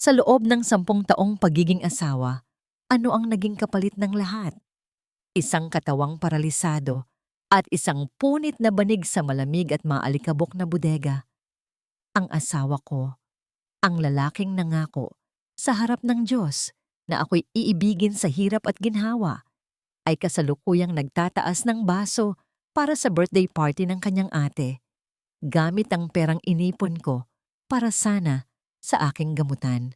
Sa loob ng 10 taong pagiging asawa, ano ang naging kapalit ng lahat? Isang katawang paralisado at isang punit na banig sa malamig at maalikabok na bodega. Ang asawa ko, ang lalaking nangako sa harap ng Diyos na ako'y iibigin sa hirap at ginhawa, ay kasalukuyang nagtataas ng baso para sa birthday party ng kanyang ate, gamit ang perang inipon ko para sana sa aking gamutan.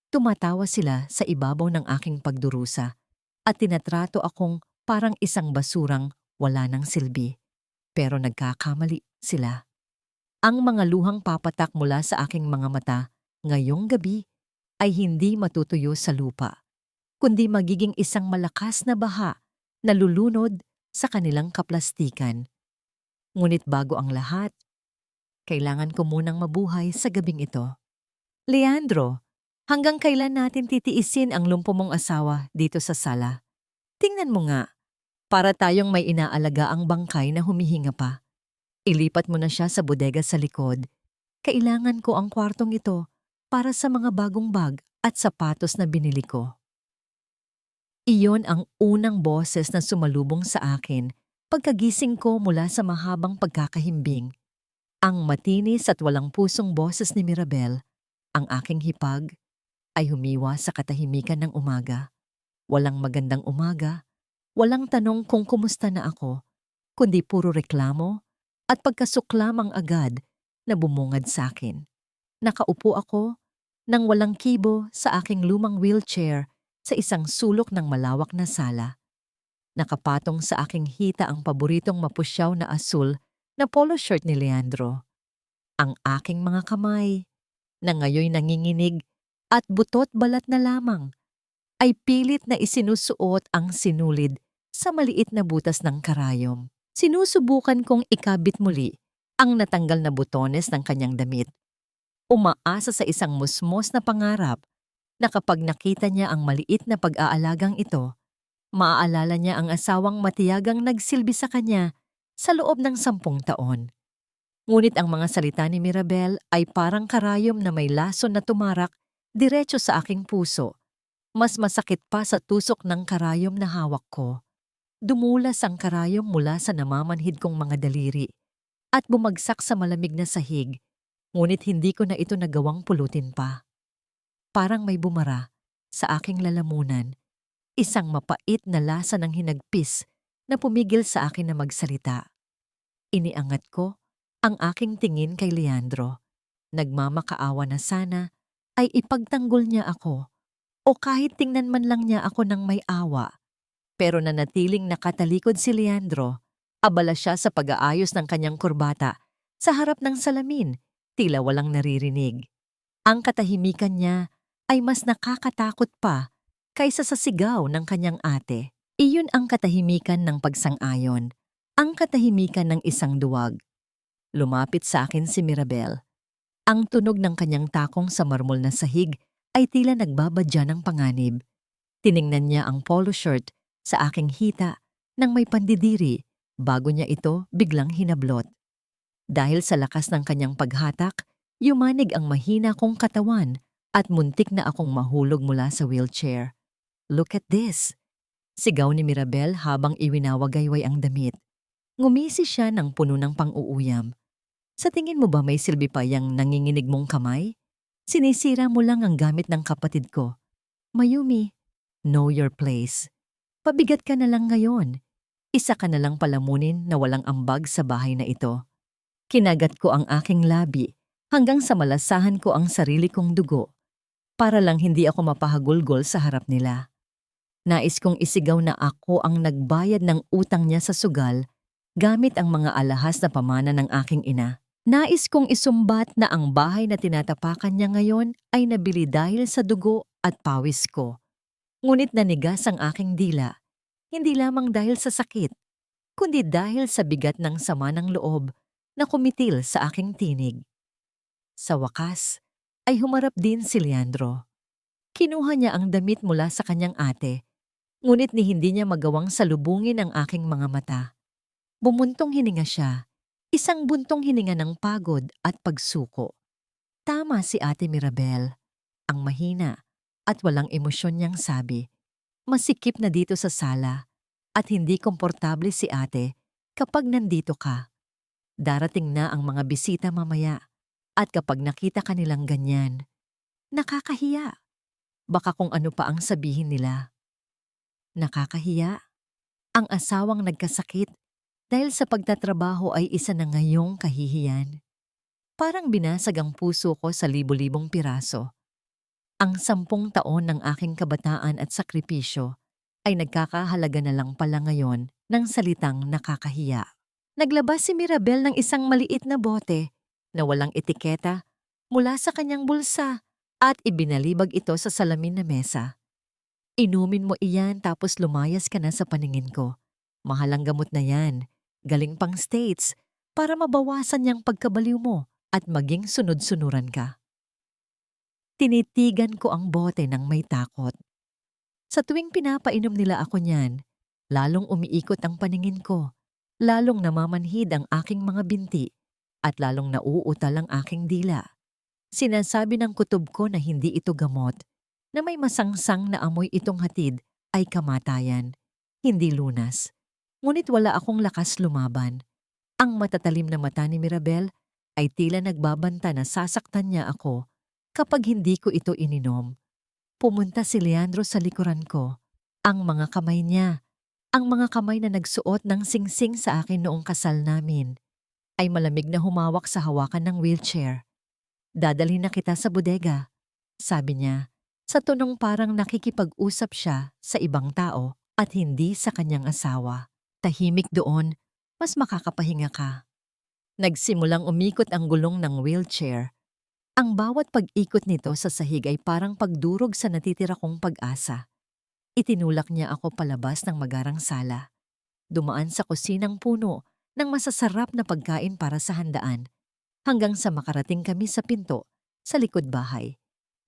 Tumatawa sila sa ibabaw ng aking pagdurusa at tinatrato akong parang isang basurang wala ng silbi. Pero nagkakamali sila. Ang mga luhang papatak mula sa aking mga mata ngayong gabi ay hindi matutuyo sa lupa, kundi magiging isang malakas na baha na lulunod sa kanilang kaplastikan. Ngunit bago ang lahat, kailangan ko munang mabuhay sa gabing ito. Leandro, hanggang kailan natin titiisin ang lumpo mong asawa dito sa sala? Tingnan mo nga, para tayong may inaalagaang bangkay na humihinga pa. Ilipat mo na siya sa bodega sa likod. Kailangan ko ang kwartong ito para sa mga bagong bag at sapatos na binili ko. Iyon ang unang boses na sumalubong sa akin pagkagising ko mula sa mahabang pagkakahimbing. Ang matinis at walang pusong boses ni Mirabel. Ang aking hipag ay humiwa sa katahimikan ng umaga. Walang magandang umaga, walang tanong kung kumusta na ako, kundi puro reklamo at pagkasuklamang agad na bumungad sa akin. Nakaupo ako nang walang kibo sa aking lumang wheelchair sa isang sulok ng malawak na sala. Nakapatong sa aking hita ang paboritong mapusyaw na asul na polo shirt ni Leandro. Ang aking mga kamay, na ngayoy nanginginig at butot balat na lamang, ay pilit na isinusuot ang sinulid sa maliit na butas ng karayom. Sinusubukan kong ikabit muli ang natanggal na butones ng kanyang damit. Umaasa sa isang musmos na pangarap na kapag nakita niya ang maliit na pag-aalagang ito, maaalala niya ang asawang matiyagang nagsilbi sa kanya sa loob ng 10 taon. Ngunit ang mga salita ni Mirabel ay parang karayom na may lason na tumarak diretso sa aking puso. Mas masakit pa sa tusok ng karayom na hawak ko. Dumulas ang karayom mula sa namamanhid kong mga daliri at bumagsak sa malamig na sahig, ngunit hindi ko na ito nagawang pulutin pa. Parang may bumara sa aking lalamunan, isang mapait na lasa ng hinagpis na pumigil sa akin na magsalita. Iniangat ko ang aking tingin kay Leandro. Nagmamakaawa na sana ay ipagtanggol niya ako o kahit tingnan man lang niya ako ng may awa. Pero nanatiling nakatalikod si Leandro. Abala siya sa pag-aayos ng kanyang kurbata sa harap ng salamin, tila walang naririnig. Ang katahimikan niya ay mas nakakatakot pa kaysa sa sigaw ng kanyang ate. Iyon ang katahimikan ng pagsang-ayon, ang katahimikan ng isang duwag. Lumapit sa akin si Mirabel. Ang tunog ng kanyang takong sa marmol na sahig ay tila nagbabadya ng panganib. Tiningnan niya ang polo shirt sa aking hita nang may pandidiri bago niya ito biglang hinablot. Dahil sa lakas ng kanyang paghatak, yumanig ang mahina kong katawan at muntik na akong mahulog mula sa wheelchair. "Look at this!" Sigaw ni Mirabel habang iwinawagayway ang damit. Ngumisi siya ng puno ng pang-uuyam. "Sa tingin mo ba may silbi pa yang nanginginig mong kamay? Sinisira mo lang ang gamit ng kapatid ko. Mayumi, know your place. Pabigat ka na lang ngayon. Isa ka na lang palamunin na walang ambag sa bahay na ito." Kinagat ko ang aking labi hanggang sa malasahan ko ang sarili kong dugo para lang hindi ako mapahagulgol sa harap nila. Nais kong isigaw na ako ang nagbayad ng utang niya sa sugal gamit ang mga alahas na pamana ng aking ina. Nais kong isumbat na ang bahay na tinatapakan niya ngayon ay nabili dahil sa dugo at pawis ko. Ngunit nanigas ang aking dila, hindi lamang dahil sa sakit, kundi dahil sa bigat ng sama ng loob na kumitil sa aking tinig. Sa wakas, ay humarap din si Leandro. Kinuha niya ang damit mula sa kanyang ate, ngunit ni hindi niya magawang salubungin ang aking mga mata. Bumuntong hininga siya, isang buntong hininga ng pagod at pagsuko. Tama si Ate Mirabel. ang mahina at walang emosyon niyang sabi, "Masikip na dito sa sala at hindi komportable si ate kapag nandito ka. Darating na ang mga bisita mamaya at kapag nakita ka nilang ganyan, nakakahiya. Baka kung ano pa ang sabihin nila." Nakakahiya? Ang asawang nagkasakit dahil sa pagtatrabaho ay isa na ngayong kahihiyan. Parang binasag ang puso ko sa libo-libong piraso. Ang 10 taon ng aking kabataan at sakripisyo ay nagkakahalaga na lang pala ngayon ng salitang nakakahiya. Naglabas si Mirabel ng isang maliit na bote na walang etiketa mula sa kanyang bulsa at ibinalibag ito sa salamin na mesa. "Inumin mo iyan tapos lumayas ka na sa paningin ko. Mahalang gamot na yan. Galing pang States para mabawasan niyang pagkabaliw mo at maging sunod-sunuran ka." Tinitigan ko ang bote ng may takot. Sa tuwing pinapainom nila ako niyan, lalong umiikot ang paningin ko, lalong namamanhid ang aking mga binti, at lalong nauutal ang aking dila. Sinasabi ng kutob ko na hindi ito gamot, na may masangsang na amoy itong hatid ay kamatayan, hindi lunas. Ngunit wala akong lakas lumaban. Ang matatalim na mata ni Mirabel ay tila nagbabanta na sasaktan niya ako kapag hindi ko ito ininom. Pumunta si Leandro sa likuran ko. Ang mga kamay niya, ang mga kamay na nagsuot ng singsing sa akin noong kasal namin, ay malamig na humawak sa hawakan ng wheelchair. "Dadalhin na kita sa bodega," sabi niya, sa tonong parang nakikipag-usap siya sa ibang tao at hindi sa kanyang asawa. "Tahimik doon, mas makakapahinga ka." Nagsimulang umikot ang gulong ng wheelchair. Ang bawat pag-ikot nito sa sahig ay parang pagdurog sa natitira kong pag-asa. Itinulak niya ako palabas ng magarang sala. Dumaan sa kusinang puno ng masasarap na pagkain para sa handaan, hanggang sa makarating kami sa pinto sa likod bahay.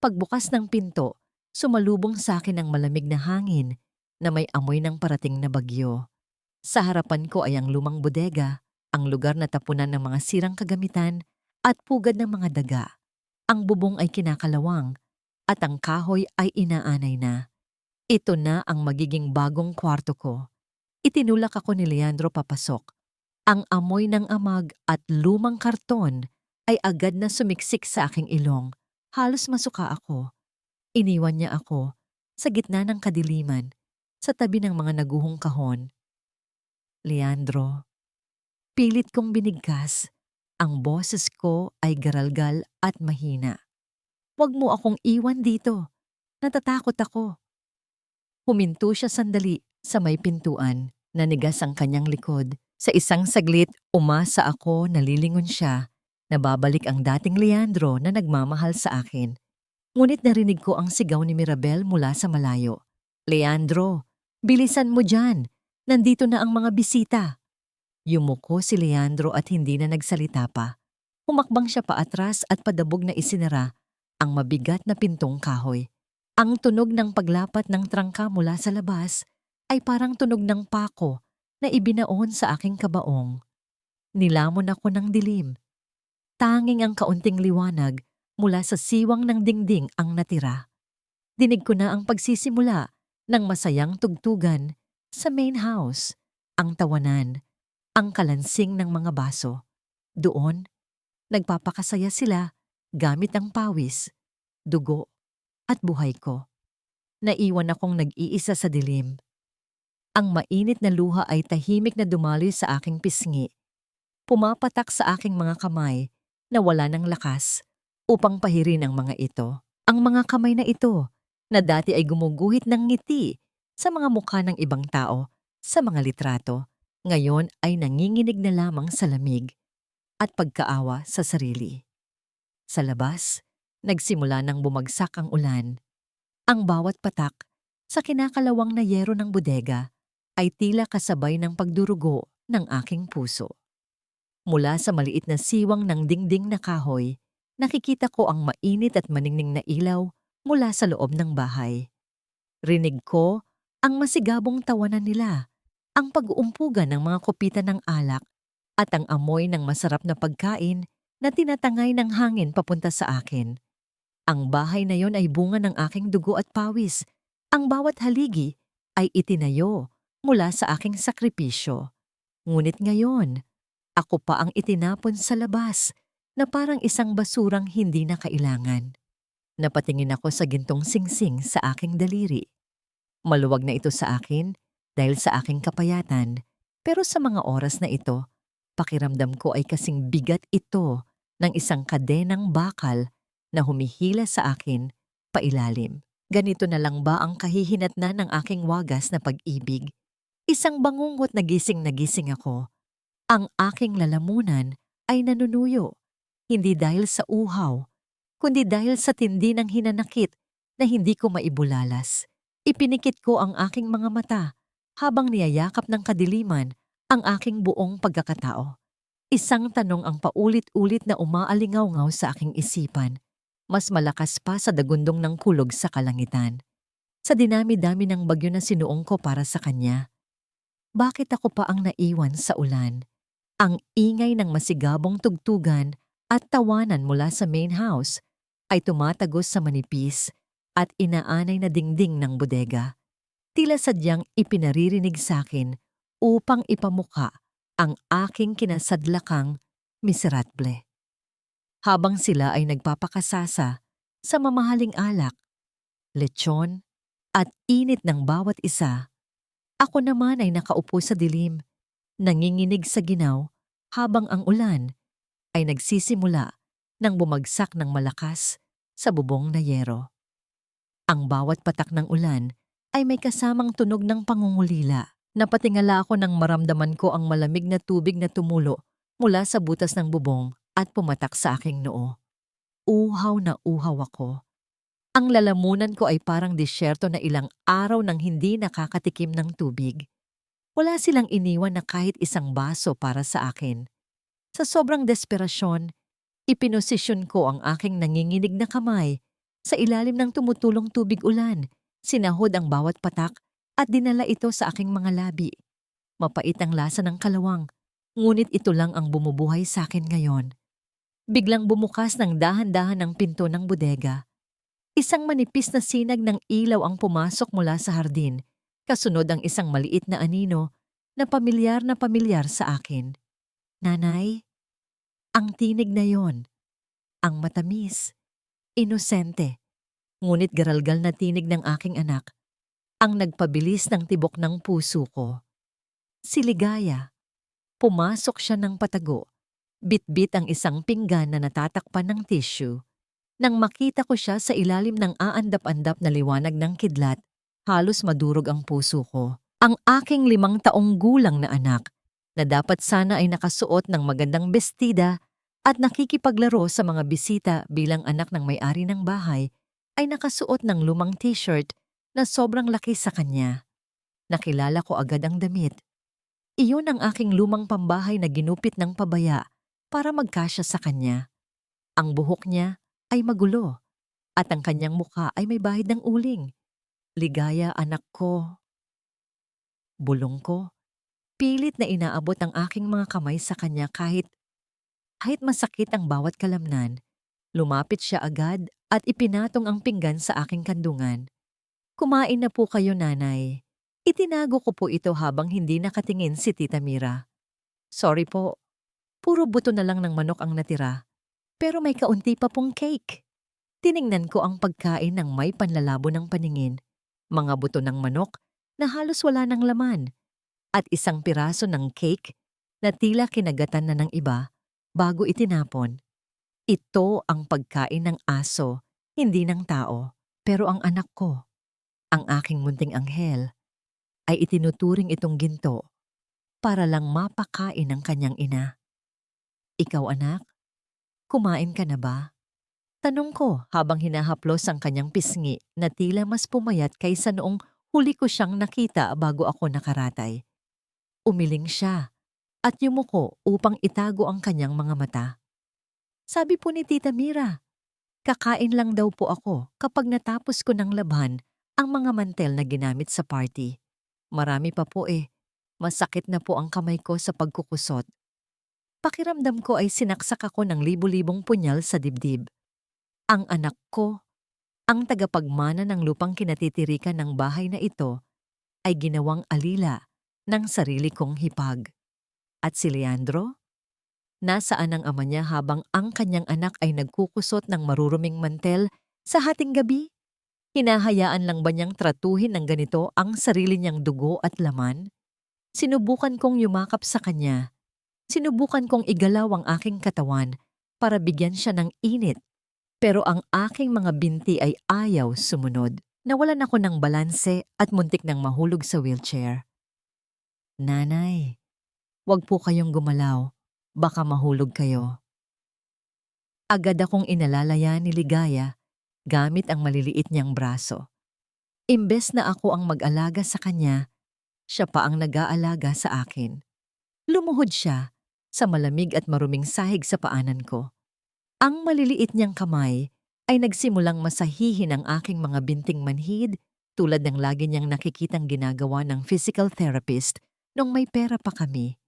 Pagbukas ng pinto, sumalubong sa akin ang malamig na hangin na may amoy ng parating na bagyo. Sa harapan ko ay ang lumang bodega, ang lugar na tapunan ng mga sirang kagamitan at pugad ng mga daga. Ang bubong ay kinakalawang at ang kahoy ay inaanay na. Ito na ang magiging bagong kwarto ko. Itinulak ako ni Leandro papasok. Ang amoy ng amag at lumang karton ay agad na sumiksik sa aking ilong. Halos masuka ako. Iniwan niya ako sa gitna ng kadiliman, sa tabi ng mga naguhong kahon. "Leandro." Pilit kong binigkas. Ang boses ko ay garalgal at mahina. "Huwag mo akong iwan dito. Natatakot ako." Huminto siya sandali sa may pintuan. Nanigas ang kanyang likod. Sa isang saglit, umasa ako na lilingon siya na babalik ang dating Leandro na nagmamahal sa akin. Ngunit narinig ko ang sigaw ni Mirabel mula sa malayo. "Leandro, bilisan mo dyan. Nandito na ang mga bisita." Yumuko si Leandro at hindi na nagsalita pa. Humakbang siya paatras at padabog na isinara ang mabigat na pintong kahoy. Ang tunog ng paglapat ng trangka mula sa labas ay parang tunog ng pako na ibinaon sa aking kabaong. Nilamon ako ng dilim. Tanging ang kaunting liwanag mula sa siwang ng dingding ang natira. Dinig ko na ang pagsisimula ng masayang tugtugan sa main house, ang tawanan, ang kalansing ng mga baso. Doon, nagpapakasaya sila gamit ang pawis, dugo, at buhay ko. Naiwan akong nag-iisa sa dilim. Ang mainit na luha ay tahimik na dumaloy sa aking pisngi. Pumapatak sa aking mga kamay na wala ng lakas upang pahirin ang mga ito. Ang mga kamay na ito na dati ay gumuguhit ng ngiti sa mga mukha ng ibang tao, sa mga litrato, ngayon ay nanginginig na lamang sa lamig at pagkaawa sa sarili. Sa labas, nagsimula nang bumagsak ang ulan. Ang bawat patak sa kinakalawang na yero ng bodega ay tila kasabay ng pagdurugo ng aking puso. Mula sa maliit na siwang ng dingding na kahoy, nakikita ko ang mainit at maningning na ilaw mula sa loob ng bahay. Rinig ko ang masigabong tawanan nila, ang pag-uumpugan ng mga kupitan ng alak, at ang amoy ng masarap na pagkain na tinatangay ng hangin papunta sa akin. Ang bahay na yon ay bunga ng aking dugo at pawis. Ang bawat haligi ay itinayo mula sa aking sakripisyo. Ngunit ngayon, ako pa ang itinapon sa labas na parang isang basurang hindi na kailangan. Napatingin ako sa gintong singsing sa aking daliri. Maluwag na ito sa akin dahil sa aking kapayatan, pero sa mga oras na ito, pakiramdam ko ay kasing bigat ito ng isang kadenang bakal na humihila sa akin pailalim. Ganito na lang ba ang kahihinatnan ng aking wagas na pag-ibig? Isang bangungot na gising ako. Ang aking lalamunan ay nanunuyo, hindi dahil sa uhaw, kundi dahil sa tindi ng hinanakit na hindi ko maibulalas. Ipinikit ko ang aking mga mata habang niyayakap ng kadiliman ang aking buong pagkakatao. Isang tanong ang paulit-ulit na umaalingaw-ngaw sa aking isipan, mas malakas pa sa dagundong ng kulog sa kalangitan. Sa dinami-dami ng bagyo na sinuong ko para sa kanya, bakit ako pa ang naiwan sa ulan? Ang ingay ng masigabong tugtugan at tawanan mula sa main house ay tumatagos sa manipis at inaanay na dingding ng bodega. Tila sadyang ipinaririnig sa akin upang ipamukha ang aking kinasadlakang miserable. Habang sila ay nagpapakasasa sa mamahaling alak, lechon at init ng bawat isa, ako naman ay nakaupo sa dilim, nanginginig sa ginaw habang ang ulan ay nagsisimula nang bumagsak ng malakas sa bubong na yero. Ang bawat patak ng ulan ay may kasamang tunog ng pangungulila. Napatingala ako nang maramdaman ko ang malamig na tubig na tumulo mula sa butas ng bubong at pumatak sa aking noo. Uhaw na uhaw ako. Ang lalamunan ko ay parang disyerto na ilang araw nang hindi nakakatikim ng tubig. Wala silang iniwan na kahit isang baso para sa akin. Sa sobrang desperasyon, ipinosisyon ko ang aking nanginginig na kamay sa ilalim ng tumutulong tubig ulan, sinahod ang bawat patak at dinala ito sa aking mga labi. Mapait ang lasa ng kalawang, ngunit ito lang ang bumubuhay sa akin ngayon. Biglang bumukas ng dahan-dahan ang pinto ng bodega. Isang manipis na sinag ng ilaw ang pumasok mula sa hardin, kasunod ang isang maliit na anino na pamilyar sa akin. Nanay? Ang tinig na yon, ang matamis, inosente, ngunit garalgal na tinig ng aking anak, ang nagpabilis ng tibok ng puso ko. Si Ligaya. Pumasok siya ng patago. Bitbit ang isang pinggan na natatakpan ng tissue. Nang makita ko siya sa ilalim ng aandap-andap na liwanag ng kidlat, halos madurog ang puso ko. Ang aking 5 taong gulang na anak, na dapat sana ay nakasuot ng magandang bestida at nakikipaglaro sa mga bisita bilang anak ng may-ari ng bahay, ay nakasuot ng lumang t-shirt na sobrang laki sa kanya. Nakilala ko agad ang damit. Iyon ang aking lumang pambahay na ginupit ng pabaya para magkasya sa kanya. Ang buhok niya ay magulo at ang kanyang mukha ay may bahid ng uling. Ligaya, anak ko. Bulong ko. Pilit na inaabot ang aking mga kamay sa kanya kahit masakit ang bawat kalamnan. Lumapit siya agad at ipinatong ang pinggan sa aking kandungan. Kumain na po kayo, nanay. Itinago ko po ito habang hindi nakatingin si Tita Mira. Sorry po, puro buto na lang ng manok ang natira. Pero may kaunti pa pong cake. Tiningnan ko ang pagkain ng may panlalabo ng paningin. Mga buto ng manok na halos wala ng laman. At isang piraso ng cake na tila kinagatan na ng iba bago itinapon. Ito ang pagkain ng aso, hindi ng tao. Pero ang anak ko, ang aking munting anghel, ay itinuturing itong ginto para lang mapakain ng kanyang ina. Ikaw, anak, kumain ka na ba? Tanong ko habang hinahaplos ang kanyang pisngi na tila mas pumayat kaysa noong huli ko siyang nakita bago ako nakaratay. Umiling siya at yumuko upang itago ang kanyang mga mata. Sabi po ni Tita Mira, kakain lang daw po ako kapag natapos ko ng labhan ang mga mantel na ginamit sa party. Marami pa po eh. Masakit na po ang kamay ko sa pagkukusot. Pakiramdam ko ay sinaksak ako ng libu-libong punyal sa dibdib. Ang anak ko, ang tagapagmana ng lupang kinatitirikan ng bahay na ito, ay ginawang alila ng sarili kong hipag. At si Leandro? Nasaan ang ama niya habang ang kanyang anak ay nagkukusot ng maruruming mantel sa hating gabi? Hinahayaan lang ba niyang tratuhin ng ganito ang sarili niyang dugo at laman? Sinubukan kong yumakap sa kanya. Sinubukan kong igalaw ang aking katawan para bigyan siya ng init. Pero ang aking mga binti ay ayaw sumunod. Nawalan ako ng balanse at muntik nang mahulog sa wheelchair. Nanay, wag po kayong gumalaw. Baka mahulog kayo. Agad akong inalalaya ni Ligaya gamit ang maliliit niyang braso. Imbes na ako ang mag-alaga sa kanya, siya pa ang nag-aalaga sa akin. Lumuhod siya sa malamig at maruming sahig sa paanan ko. Ang maliliit niyang kamay ay nagsimulang masahihin ang aking mga binting manhid tulad ng lagi niyang nakikitang ginagawa ng physical therapist nung may pera pa kami.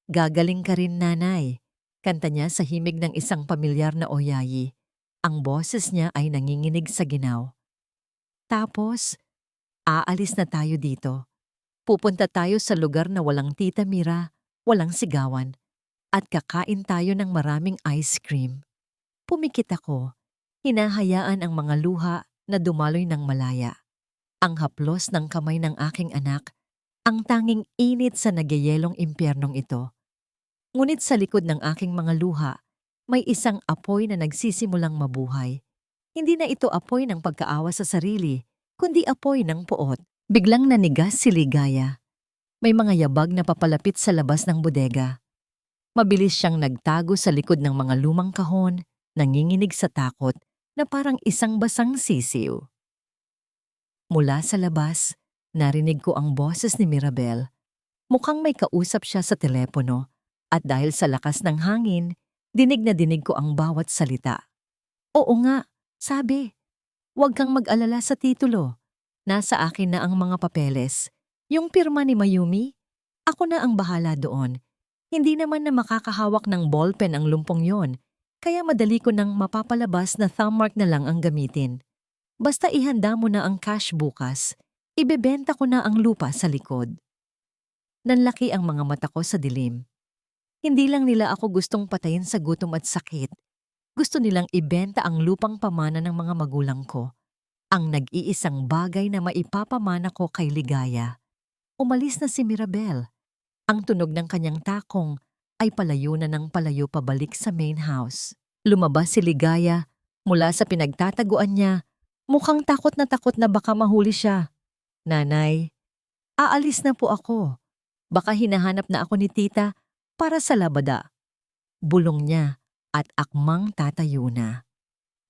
Gagaling ka rin, nanay, kanta niya sa himig ng isang pamilyar na oyayi. Ang boses niya ay nanginginig sa ginaw. Tapos, aalis na tayo dito. Pupunta tayo sa lugar na walang Tita Mira, walang sigawan, at kakain tayo ng maraming ice cream. Pumikit ako, hinahayaan ang mga luha na dumaloy ng malaya. Ang haplos ng kamay ng aking anak, ang tanging init sa nagyayelong impyernong ito. Ngunit sa likod ng aking mga luha, may isang apoy na nagsisimulang mabuhay. Hindi na ito apoy ng pagkaawa sa sarili, kundi apoy ng puot. Biglang nanigas si Ligaya. May mga yabag na papalapit sa labas ng bodega. Mabilis siyang nagtago sa likod ng mga lumang kahon, nanginginig sa takot na parang isang basang sisiw. Mula sa labas, narinig ko ang boses ni Mirabel. Mukhang may kausap siya sa telepono at dahil sa lakas ng hangin, dinig na dinig ko ang bawat salita. Oo nga, sabi, huwag kang mag-alala sa titulo. Nasa akin na ang mga papeles. Yung pirma ni Mayumi, ako na ang bahala doon. Hindi naman na makakahawak ng ballpen ang lumpong yon, kaya madali ko nang mapapalabas na thumbmark na lang ang gamitin. Basta ihanda mo na ang cash bukas, ibebenta ko na ang lupa sa likod. Nanlaki ang mga mata ko sa dilim. Hindi lang nila ako gustong patayin sa gutom at sakit. Gusto nilang ibenta ang lupang pamana ng mga magulang ko. Ang nag-iisang bagay na maipapamana ko kay Ligaya. Umalis na si Mirabel. Ang tunog ng kanyang takong ay palayo na ng palayo pabalik sa main house. Lumabas si Ligaya mula sa pinagtataguan niya. Mukhang takot na baka mahuli siya. Nanay, aalis na po ako. Baka hinahanap na ako ni tita para sa labada. Bulong niya at akmang tatayo na.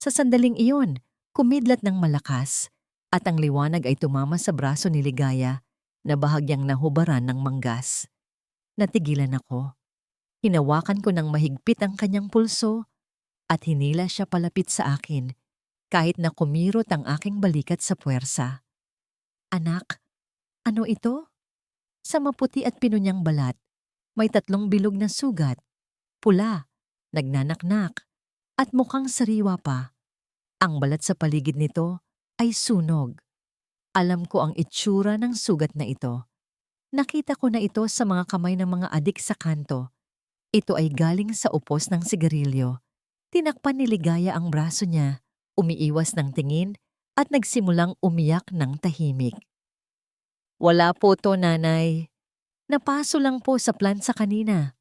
Sa sandaling iyon, kumidlat ng malakas at ang liwanag ay tumama sa braso ni Ligaya na bahagyang nahubaran ng manggas. Natigilan ako. Hinawakan ko ng mahigpit ang kanyang pulso at hinila siya palapit sa akin kahit na kumirot ang aking balikat sa puwersa. Anak, ano ito? Sa maputi at pinunyang balat, may 3 bilog na sugat, pula, nagnanaknak, at mukhang sariwa pa. Ang balat sa paligid nito ay sunog. Alam ko ang itsura ng sugat na ito. Nakita ko na ito sa mga kamay ng mga adik sa kanto. Ito ay galing sa upos ng sigarilyo. Tinakpan ni Ligaya ang braso niya, umiiwas ng tingin at nagsimulang umiyak ng tahimik. Wala po to, nanay. Napaso lang po sa plansa kanina.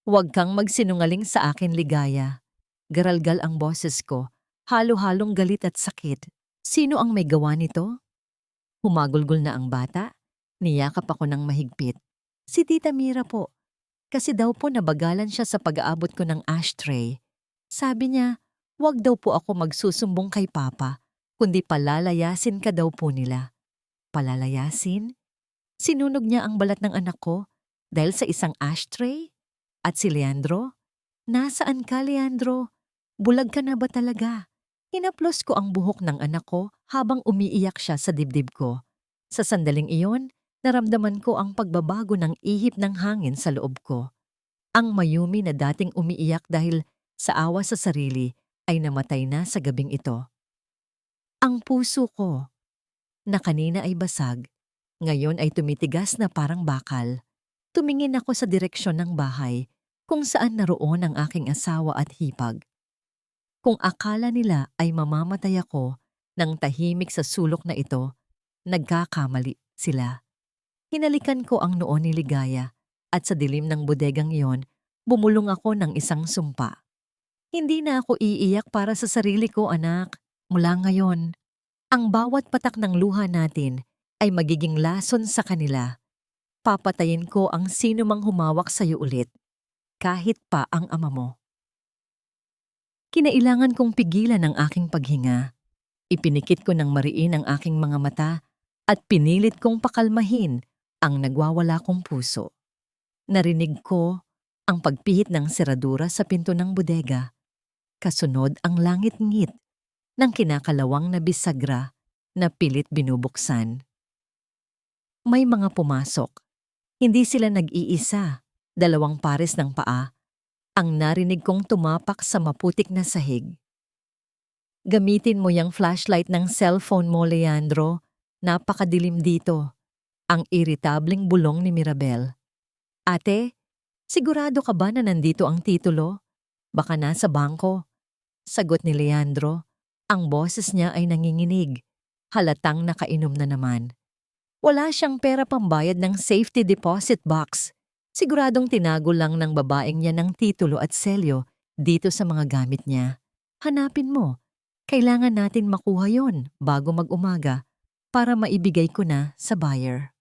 Huwag kang magsinungaling sa akin, Ligaya. Garalgal ang boses ko, halo-halong galit at sakit. Sino ang may gawa nito? Humagulgol na ang bata. Niyakap ako ng mahigpit. Si Tita Mira po. Kasi daw po nabagalan siya sa pag-aabot ko ng ashtray. Sabi niya, huwag daw po ako magsusumbong kay Papa, kundi palalayasin ka daw po nila. Palalayasin? Sinunog niya ang balat ng anak ko dahil sa isang ashtray? At si Leandro? Nasaan ka, Leandro? Bulag ka na ba talaga? Hinaplos ko ang buhok ng anak ko habang umiiyak siya sa dibdib ko. Sa sandaling iyon, naramdaman ko ang pagbabago ng ihip ng hangin sa loob ko. Ang Mayumi na dating umiiyak dahil sa awa sa sarili ay namatay na sa gabing ito. Ang puso ko, na kanina ay basag, ngayon ay tumitigas na parang bakal. Tumingin ako sa direksyon ng bahay kung saan naroon ang aking asawa at hipag. Kung akala nila ay mamamatay ako ng tahimik sa sulok na ito, nagkakamali sila. Hinalikan ko ang noo ni Ligaya at sa dilim ng bodegang iyon, bumulong ako ng isang sumpa. Hindi na ako iiyak para sa sarili ko, anak. Mula ngayon, ang bawat patak ng luha natin ay magiging lason sa kanila. Papatayin ko ang sino mang humawak sa iyo ulit, kahit pa ang ama mo. Kinailangan kong pigilan ang aking paghinga. Ipinikit ko ng mariin ang aking mga mata at pinilit kong pakalmahin ang nagwawala kong puso. Narinig ko ang pagpihit ng seradura sa pinto ng bodega. Kasunod ang langit-ngit ng kinakalawang na bisagra na pilit binubuksan. May mga pumasok. Hindi sila nag-iisa, 2 pares ng paa. Ang narinig kong tumapak sa maputik na sahig. Gamitin mo yung flashlight ng cellphone mo, Leandro. Napakadilim dito. Ang iritableng bulong ni Mirabel. Ate, sigurado ka ba na nandito ang titulo? Baka nasa bangko. Sagot ni Leandro. Ang boses niya ay nanginginig. Halatang nakainom na naman. Wala siyang pera pambayad ng safety deposit box. Siguradong tinago lang ng babaeng niya ng titulo at selyo dito sa mga gamit niya. Hanapin mo. Kailangan natin makuha yon bago mag-umaga para maibigay ko na sa buyer.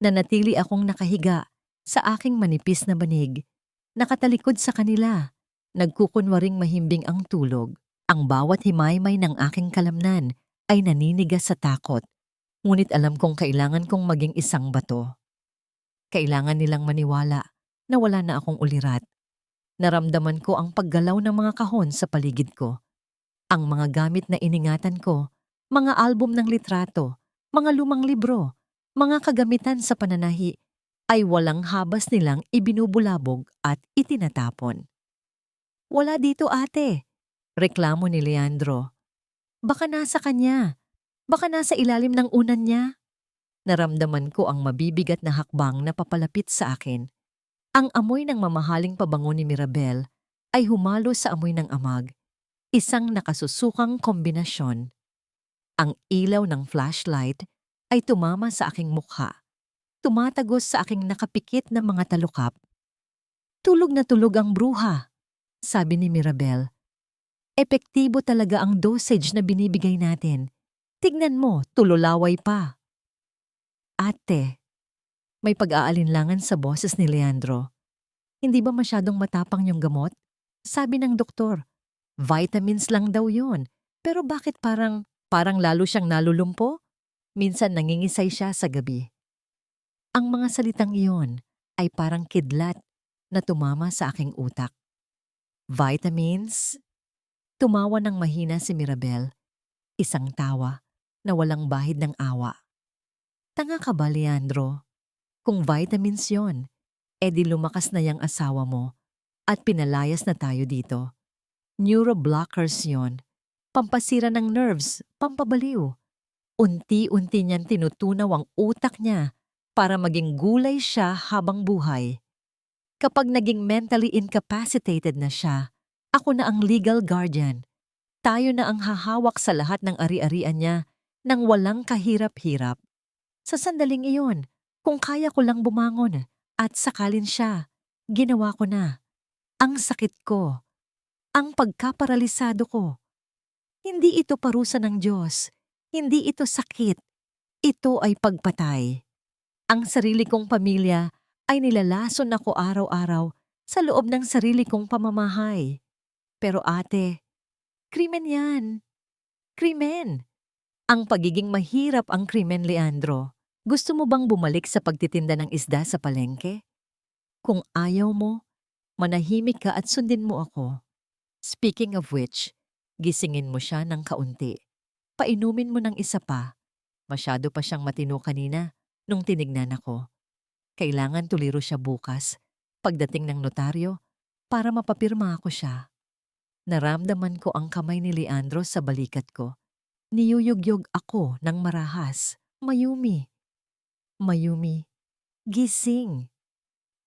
Nanatili akong nakahiga sa aking manipis na banig. Nakatalikod sa kanila. Nagkukunwaring mahimbing ang tulog. Ang bawat himaymay ng aking kalamnan ay naninigas sa takot. Ngunit alam kong kailangan kong maging isang bato. Kailangan nilang maniwala na wala na akong ulirat. Naramdaman ko ang paggalaw ng mga kahon sa paligid ko. Ang mga gamit na iningatan ko, mga album ng litrato, mga lumang libro, mga kagamitan sa pananahi, ay walang habas nilang ibinubulabog at itinatapon. Wala dito, ate. Reklamo ni Leandro. Baka nasa kanya. Baka nasa ilalim ng unan niya. Naramdaman ko ang mabibigat na hakbang na papalapit sa akin. Ang amoy ng mamahaling pabango ni Mirabel ay humalo sa amoy ng amag. Isang nakasusukang kombinasyon. Ang ilaw ng flashlight ay tumama sa aking mukha. Tumatagos sa aking nakapikit na mga talukap. Tulog na tulog ang bruha, sabi ni Mirabel. Epektibo talaga ang dosage na binibigay natin. Tignan mo, tululaway pa. Ate, may pag-aalinlangan sa boses ni Leandro. Hindi ba masyadong matapang yung gamot? Sabi ng doktor, vitamins lang daw yun. Pero bakit parang lalo siyang nalulumpo? Minsan nangingisay siya sa gabi. Ang mga salitang iyon ay parang kidlat na tumama sa aking utak. Vitamins? Tumawa ng mahina si Mirabel. Isang tawa na walang bahid ng awa. Tanga ka ba, Leandro? Kung vitamins yon, edi lumakas na yang asawa mo at pinalayas na tayo dito. Neuroblockers yon. Pampasira ng nerves, pampabaliw. Unti-unti niyan tinutunaw ang utak niya para maging gulay siya habang buhay. Kapag naging mentally incapacitated na siya, ako na ang legal guardian. Tayo na ang hahawak sa lahat ng ari-arian niya nang walang kahirap-hirap. Sa sandaling iyon, kung kaya ko lang bumangon at sakalin siya, ginawa ko na. Ang sakit ko, ang pagkaparalisado ko. Hindi ito parusa ng Diyos, hindi ito sakit, ito ay pagpatay. Ang sarili kong pamilya ay nilalason ako araw-araw sa loob ng sarili kong pamamahay. Pero ate, krimen yan. Krimen. Ang pagiging mahirap ang krimen, Leandro. Gusto mo bang bumalik sa pagtitinda ng isda sa palengke? Kung ayaw mo, manahimik ka at sundin mo ako. Speaking of which, gisingin mo siya ng kaunti. Painumin mo ng isa pa. Masyado pa siyang matino kanina nung tinignan ako. Kailangan tuliro siya bukas, pagdating ng notaryo, para mapapirma ako siya. Naramdaman ko ang kamay ni Leandro sa balikat ko. Niyuyugyog ako ng marahas. Mayumi. Mayumi. Gising.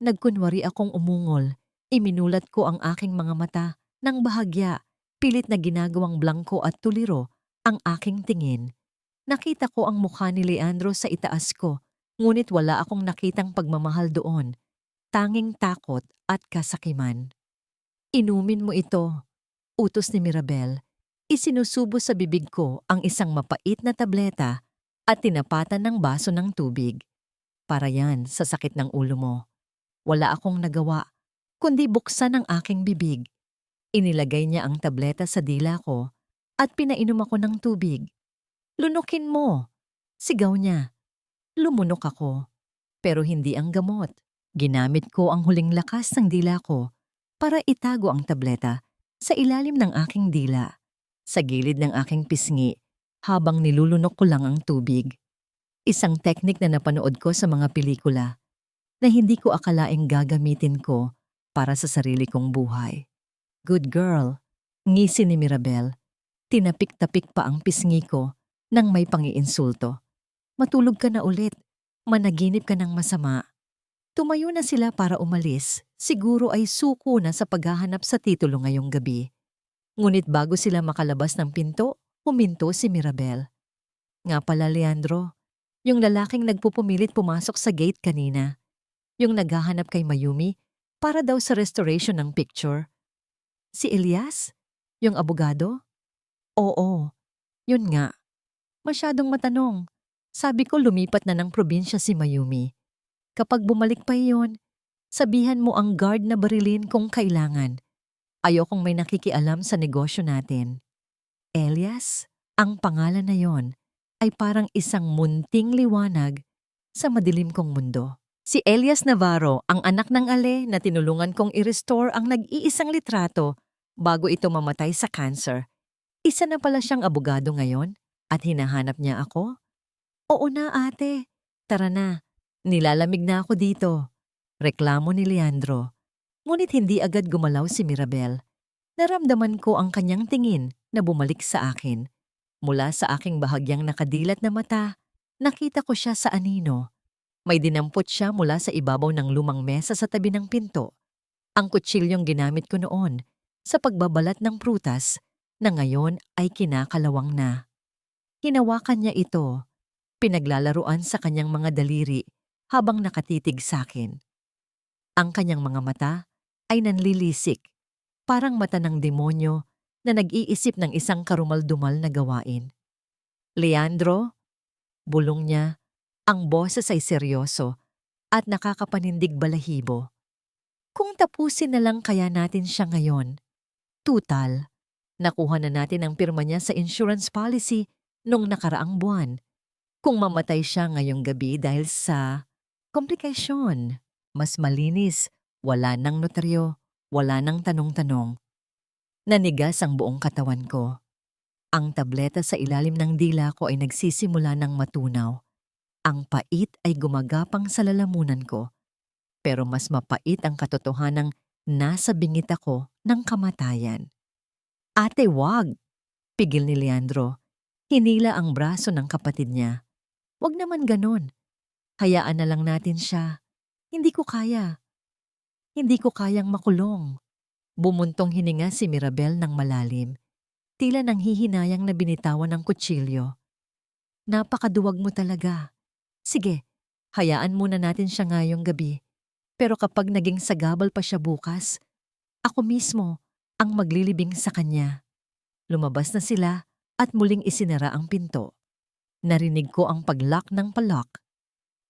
Nagkunwari akong umungol. Iminulat ko ang aking mga mata nang bahagya. Pilit na ginagawang blangko at tuliro ang aking tingin. Nakita ko ang mukha ni Leandro sa itaas ko, ngunit wala akong nakitang pagmamahal doon. Tanging takot at kasakiman. Inumin mo ito, utos ni Mirabel. Isinusubo sa bibig ko ang isang mapait na tableta at tinapatan ng baso ng tubig. Para yan sa sakit ng ulo mo. Wala akong nagawa, kundi buksan ang aking bibig. Inilagay niya ang tableta sa dila ko at pinainom ako ng tubig. Lunukin mo! Sigaw niya. Lumunok ako. Pero hindi ang gamot. Ginamit ko ang huling lakas ng dila ko para itago ang tableta sa ilalim ng aking dila, sa gilid ng aking pisngi, habang nilulunok ko lang ang tubig. Isang teknik na napanood ko sa mga pelikula na hindi ko akalaing gagamitin ko para sa sarili kong buhay. Good girl, ngisi ni Mirabel. Tinapik-tapik pa ang pisngi ko nang may pangiinsulto. Matulog ka na ulit. Managinip ka ng masama. Tumayo na sila para umalis. Siguro ay suko na sa paghahanap sa titulo ngayong gabi. Ngunit bago sila makalabas ng pinto, huminto si Mirabel. Nga pala, Leandro, yung lalaking nagpupumilit pumasok sa gate kanina. Yung naghahanap kay Mayumi para daw sa restoration ng picture. Si Elias? Yung abogado? Oo, yun nga. Masyadong matanong. Sabi ko lumipat na ng probinsya si Mayumi. Kapag bumalik pa iyon, sabihan mo ang guard na barilin kung kailangan. Ayokong may nakikialam sa negosyo natin. Elias, ang pangalan na yon ay parang isang munting liwanag sa madilim kong mundo. Si Elias Navarro, ang anak ng Ale na tinulungan kong i-restore ang nag-iisang litrato bago ito mamatay sa cancer. Isa na pala siyang abogado ngayon at hinahanap niya ako. Oo na ate, tara na. Nilalamig na ako dito. Reklamo ni Leandro. Ngunit hindi agad gumalaw si Mirabel. Naramdaman ko ang kanyang tingin na bumalik sa akin. Mula sa aking bahagyang nakadilat na mata, nakita ko siya sa anino. May dinampot siya mula sa ibabaw ng lumang mesa sa tabi ng pinto. Ang kutsilyong ginamit ko noon sa pagbabalat ng prutas na ngayon ay kinakalawang na. Hinawakan niya ito, pinaglalaruan sa kanyang mga daliri habang nakatitig sa akin. Ang kanyang mga mata ay nanlilisik, parang mata ng demonyo na nag-iisip ng isang karumal-dumal na gawain. Leandro, bulong niya, ang boses ay seryoso at nakakapanindig balahibo. Kung tapusin na lang kaya natin siya ngayon. Tutal, nakuha na natin ang pirma niya sa insurance policy nung nakaraang buwan. Kung mamatay siya ngayong gabi dahil sa komplikasyon, mas malinis, wala nang notaryo, wala nang tanong-tanong. Nanigas ang buong katawan ko. Ang tableta sa ilalim ng dila ko ay nagsisimula ng matunaw. Ang pait ay gumagapang sa lalamunan ko. Pero mas mapait ang katotohanang nasa bingit ako ng kamatayan. Ate, wag! Pigil ni Leandro. Hinila ang braso ng kapatid niya. Wag naman ganon. Hayaan na lang natin siya. Hindi ko kaya. Hindi ko kayang makulong. Bumuntong hininga si Mirabel ng malalim. Tila nang hihinayang na binitawan ng kutsilyo. Napakaduwag mo talaga. Sige, hayaan muna natin siya ngayong gabi. Pero kapag naging sagabal pa siya bukas, ako mismo ang maglilibing sa kanya. Lumabas na sila at muling isinara ang pinto. Narinig ko ang pag-lock ng pa-lock.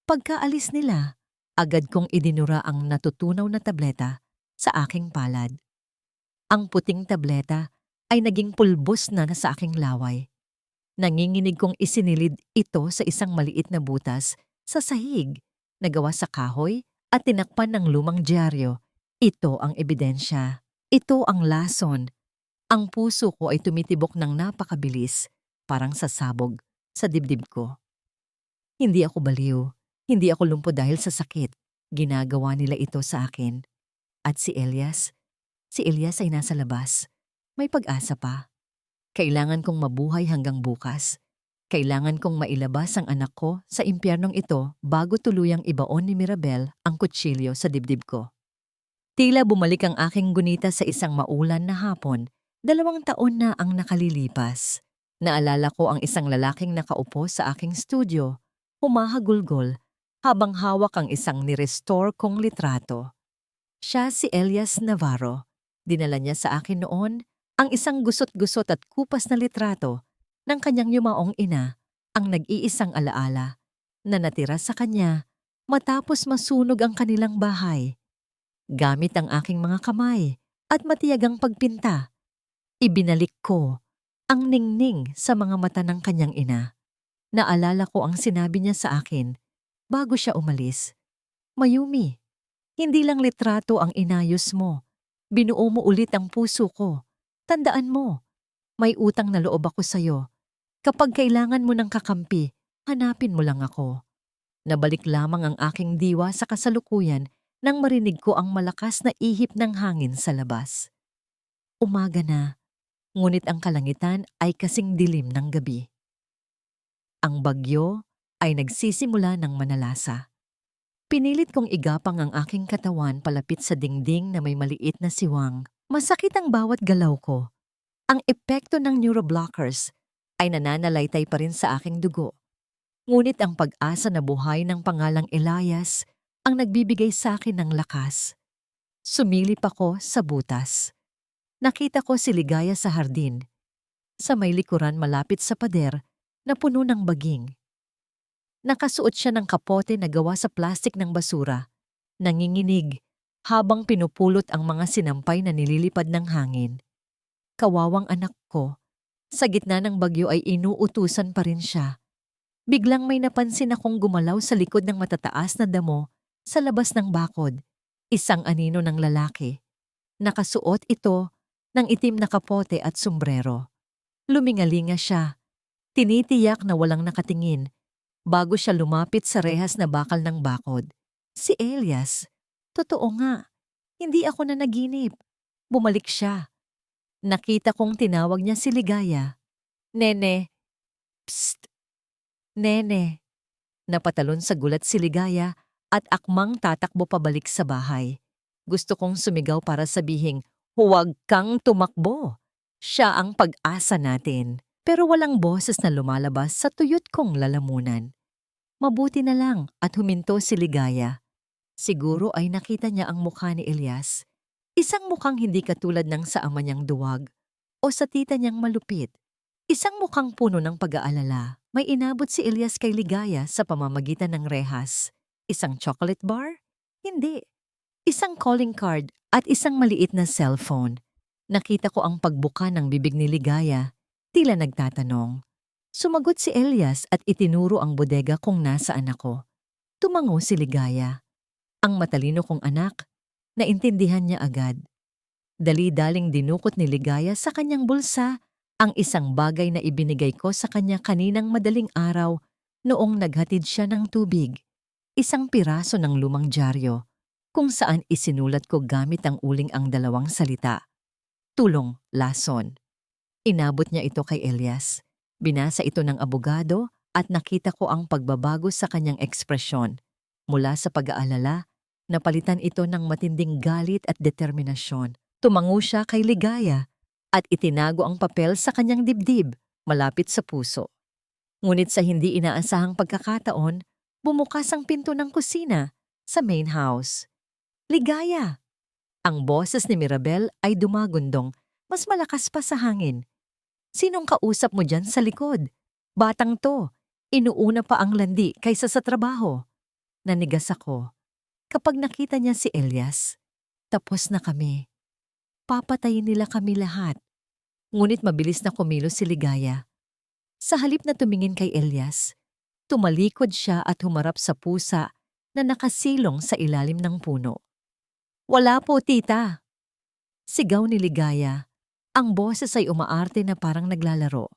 Pagkaalis nila, agad kong idinura ang natutunaw na tableta sa aking palad. Ang puting tableta ay naging pulbos na sa aking laway. Nanginginig kong isinilid ito sa isang maliit na butas sa sahig na gawa sa kahoy at tinakpan ng lumang dyaryo. Ito ang ebidensya. Ito ang lason. Ang puso ko ay tumitibok ng napakabilis, parang sasabog sa dibdib ko. Hindi ako baliw. Hindi ako lumpo dahil sa sakit. Ginagawa nila ito sa akin. At si Elias ay nasa labas. May pag-asa pa. Kailangan kong mabuhay hanggang bukas. Kailangan kong mailabas ang anak ko sa impyernong ito bago tuluyang ibaon ni Mirabel ang kutsilyo sa dibdib ko. Tila bumalik ang aking gunita sa isang maulan na hapon. 2 taon na ang nakalilipas. Naalala ko ang isang lalaking nakaupo sa aking studio, humahagulgol, habang hawak ang isang nirestore kong litrato. Siya si Elias Navarro. Dinala niya sa akin noon ang isang gusot-gusot at kupas na litrato ng kanyang yumaong ina, ang nag-iisang alaala na natira sa kanya matapos masunog ang kanilang bahay. Gamit ang aking mga kamay at matiyagang pagpinta, ibinalik ko ang ningning sa mga mata ng kanyang ina. Naalala ko ang sinabi niya sa akin bago siya umalis. Mayumi, hindi lang litrato ang inayos mo. Binuo mo ulit ang puso ko. Tandaan mo, may utang na loob ako sa'yo. Kapag kailangan mo ng kakampi, hanapin mo lang ako. Nabalik lamang ang aking diwa sa kasalukuyan nang marinig ko ang malakas na ihip ng hangin sa labas. Umaga na, ngunit ang kalangitan ay kasing dilim ng gabi. Ang bagyo ay nagsisimula ng manalasa. Pinilit kong igapang ang aking katawan palapit sa dingding na may maliit na siwang. Masakit ang bawat galaw ko. Ang epekto ng neuroblockers ay nananalaytay pa rin sa aking dugo. Ngunit ang pag-asa na buhay ng pangalang Elias ang nagbibigay sa akin ng lakas. Sumilip ako sa butas. Nakita ko si Ligaya sa hardin, sa may likuran malapit sa pader na puno ng baging. Nakasuot siya ng kapote na gawa sa plastik ng basura, nanginginig habang pinupulot ang mga sinampay na nililipad ng hangin. Kawawang anak ko, sa gitna ng bagyo ay inuutusan pa rin siya. Biglang may napansin akong gumalaw sa likod ng matataas na damo sa labas ng bakod, isang anino ng lalaki. Nakasuot ito ng itim na kapote at sombrero. Lumingalinga siya, tinitiyak na walang nakatingin, bago siya lumapit sa rehas na bakal ng bakod. Si Elias. Totoo nga, hindi ako nanaginip. Bumalik siya. Nakita kong tinawag niya si Ligaya. Nene. Psst. Nene. Napatalon sa gulat si Ligaya at akmang tatakbo pabalik sa bahay. Gusto kong sumigaw para sabihing, huwag kang tumakbo. Siya ang pag-asa natin. Pero walang boses na lumalabas sa tuyot kong lalamunan. Mabuti na lang at huminto si Ligaya. Siguro ay nakita niya ang mukha ni Elias. Isang mukhang hindi katulad ng sa ama niyang duwag o sa tita niyang malupit. Isang mukhang puno ng pag-aalala. May inabot si Elias kay Ligaya sa pamamagitan ng rehas. Isang chocolate bar? Hindi. Isang calling card at isang maliit na cellphone. Nakita ko ang pagbuka ng bibig ni Ligaya. Tila nagtatanong. Sumagot si Elias at itinuro ang bodega kung nasaan ako. Tumango si Ligaya. Ang matalino kong anak, naintindihan niya agad. Dali-daling dinukot ni Ligaya sa kanyang bulsa ang isang bagay na ibinigay ko sa kanya kaninang madaling araw noong naghatid siya ng tubig. Isang piraso ng lumang dyaryo kung saan isinulat ko gamit ang uling ang 2 salita. Tulong, lason. Inabot niya ito kay Elias. Binasa ito ng abogado at nakita ko ang pagbabago sa kanyang ekspresyon. Mula sa pag-aalala, napalitan ito ng matinding galit at determinasyon. Tumango siya kay Ligaya at itinago ang papel sa kanyang dibdib, malapit sa puso. Ngunit sa hindi inaasahang pagkakataon, bumukas ang pinto ng kusina sa main house. Ligaya! Ang boses ni Mirabel ay dumagundong, mas malakas pa sa hangin. Sinong kausap mo dyan sa likod? Batang to, inuuna pa ang landi kaysa sa trabaho. Nanigas ako. Kapag nakita niya si Elias, tapos na kami. Papatayin nila kami lahat. Ngunit mabilis na kumilos si Ligaya. Sa halip na tumingin kay Elias, tumalikod siya at humarap sa pusa na nakasilong sa ilalim ng puno. Wala po, tita. Sigaw ni Ligaya. Ang boses ay umaarte na parang naglalaro.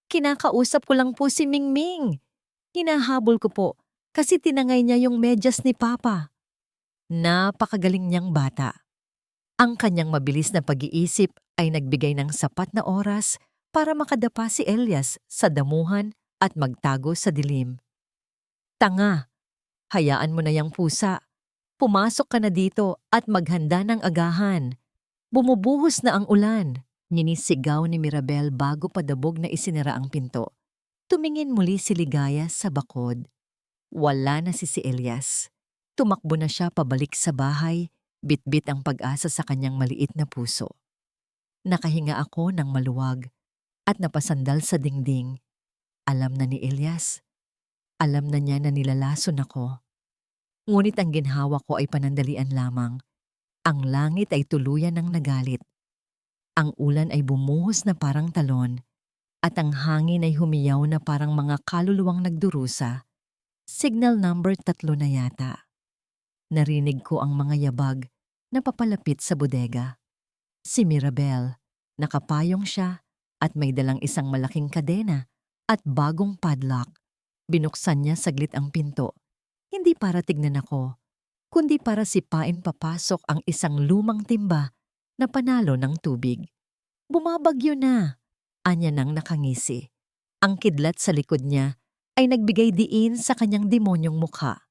Kinakausap ko lang po si Mingming. Hinahabol ko po kasi tinangay niya yung medyas ni Papa. Napakagaling niyang bata. Ang kanyang mabilis na pag-iisip ay nagbigay ng sapat na oras para makadapa si Elias sa damuhan at magtago sa dilim. Tanga, hayaan mo na yang pusa. Pumasok ka na dito at maghanda ng agahan. Bumubuhos na ang ulan. Ninisigaw ni Mirabel bago padabog na isinara ang pinto. Tumingin muli si Ligaya sa bakod. Wala na si Elias. Tumakbo na siya pabalik sa bahay, bitbit ang pag-asa sa kanyang maliit na puso. Nakahinga ako ng maluwag at napasandal sa dingding. Alam na ni Elias. Alam na niya na nilalason ako. Ngunit ang ginhawa ko ay panandalian lamang. Ang langit ay tuluyan ng nagalit. Ang ulan ay bumuhos na parang talon at ang hangin ay humiyaw na parang mga kaluluwang nagdurusa. Signal number 3 na yata. Narinig ko ang mga yabag na papalapit sa bodega. Si Mirabel, nakapayong siya at may dalang isang malaking kadena at bagong padlock. Binuksan niya saglit ang pinto. Hindi para tignan ako, kundi para sipain papasok ang isang lumang timba na panalo ng tubig. Bumabagyo na, anya nang nakangisi. Ang kidlat sa likod niya ay nagbigay diin sa kanyang demonyong mukha.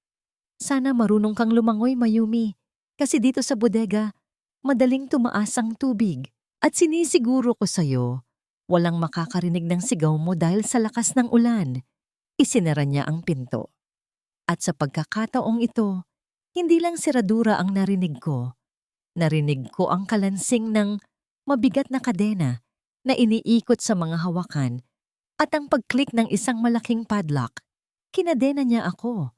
Sana marunong kang lumangoy, Mayumi, kasi dito sa bodega, madaling tumaas ang tubig. At sinisiguro ko sa'yo, walang makakarinig ng sigaw mo dahil sa lakas ng ulan. Isinara niya ang pinto. At sa pagkakataong ito, hindi lang siradura ang narinig ko. Narinig ko ang kalansing ng mabigat na kadena na iniikot sa mga hawakan at ang pag-click ng isang malaking padlock. Kinadena niya ako.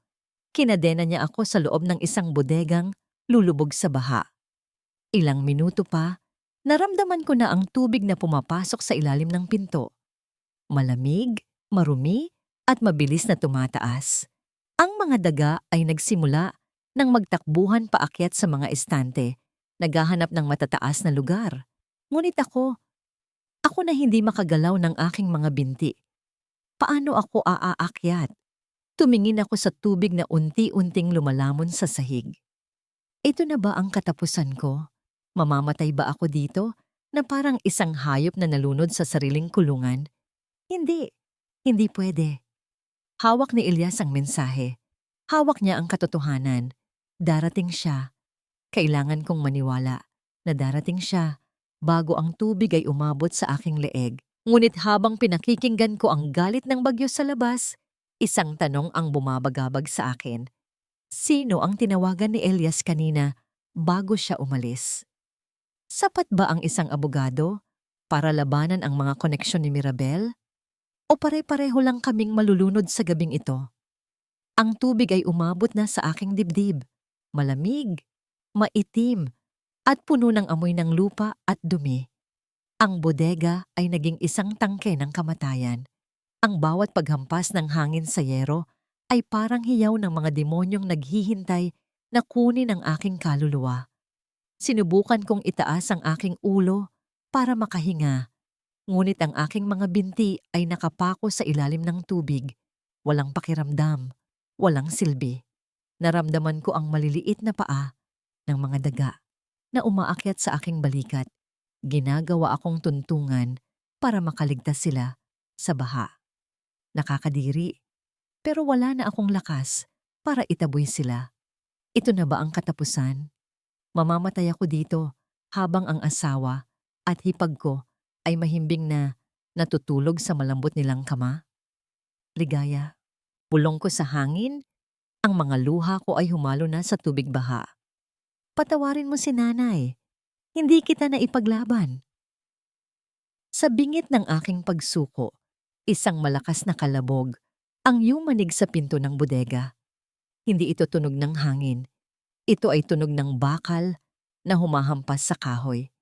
Kinadena niya ako sa loob ng isang bodegang lulubog sa baha. Ilang minuto pa, naramdaman ko na ang tubig na pumapasok sa ilalim ng pinto. Malamig, marumi, at mabilis na tumataas. Ang mga daga ay nagsimula nang magtakbuhan paakyat sa mga estante, naghahanap ng matataas na lugar. Ngunit ako na hindi makagalaw ng aking mga binti. Paano ako aaakyat? Tumingin ako sa tubig na unti-unting lumalamon sa sahig. Ito na ba ang katapusan ko? Mamamatay ba ako dito na parang isang hayop na nalunod sa sariling kulungan? Hindi. Hindi pwede. Hawak ni Elias ang mensahe. Hawak niya ang katotohanan. Darating siya. Kailangan kong maniwala na darating siya bago ang tubig ay umabot sa aking leeg. Ngunit habang pinakikinggan ko ang galit ng bagyo sa labas, isang tanong ang bumabagabag sa akin. Sino ang tinawagan ni Elias kanina bago siya umalis? Sapat ba ang isang abogado para labanan ang mga koneksyon ni Mirabel? O pare-pareho lang kaming malulunod sa gabing ito? Ang tubig ay umabot na sa aking dibdib. Malamig, maitim, at puno ng amoy ng lupa at dumi. Ang bodega ay naging isang tangke ng kamatayan. Ang bawat paghampas ng hangin sa yero ay parang hiyaw ng mga demonyong naghihintay na kunin ang aking kaluluwa. Sinubukan kong itaas ang aking ulo para makahinga. Ngunit ang aking mga binti ay nakapako sa ilalim ng tubig. Walang pakiramdam, walang silbi. Naramdaman ko ang maliliit na paa ng mga daga na umaakyat sa aking balikat. Ginagawa akong tuntungan para makaligtas sila sa baha. Nakakadiri, pero wala na akong lakas para itaboy sila. Ito na ba ang katapusan? Mamamatay ako dito habang ang asawa at hipag ko ay mahimbing na natutulog sa malambot nilang kama? Ligaya, bulong ko sa hangin, ang mga luha ko ay humalo na sa tubig baha. Patawarin mo si nanay, hindi kita na ipaglaban. Sa bingit ng aking pagsuko, isang malakas na kalabog ang yumanig sa pinto ng bodega. Hindi ito tunog ng hangin, ito ay tunog ng bakal na humahampas sa kahoy.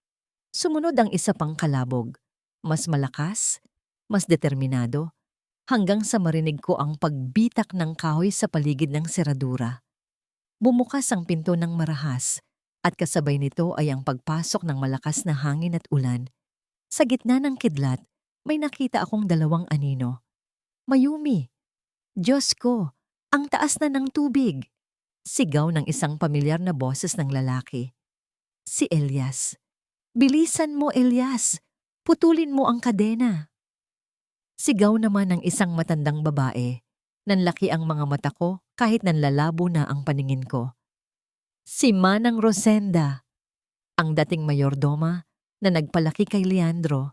Sumunod ang isa pang kalabog, mas malakas, mas determinado, hanggang sa marinig ko ang pagbitak ng kahoy sa paligid ng seradura. Bumukas ang pinto ng marahas at kasabay nito ay ang pagpasok ng malakas na hangin at ulan. Sa gitna ng kidlat, may nakita akong dalawang anino. Mayumi! Diyos ko! Ang taas na ng tubig! Sigaw ng isang pamilyar na boses ng lalaki. Si Elias. Bilisan mo, Elias! Putulin mo ang kadena! Sigaw naman ng isang matandang babae. Nanlaki ang mga mata ko kahit nanlalabo na ang paningin ko. Si Manang Rosenda, ang dating mayordoma na nagpalaki kay Leandro,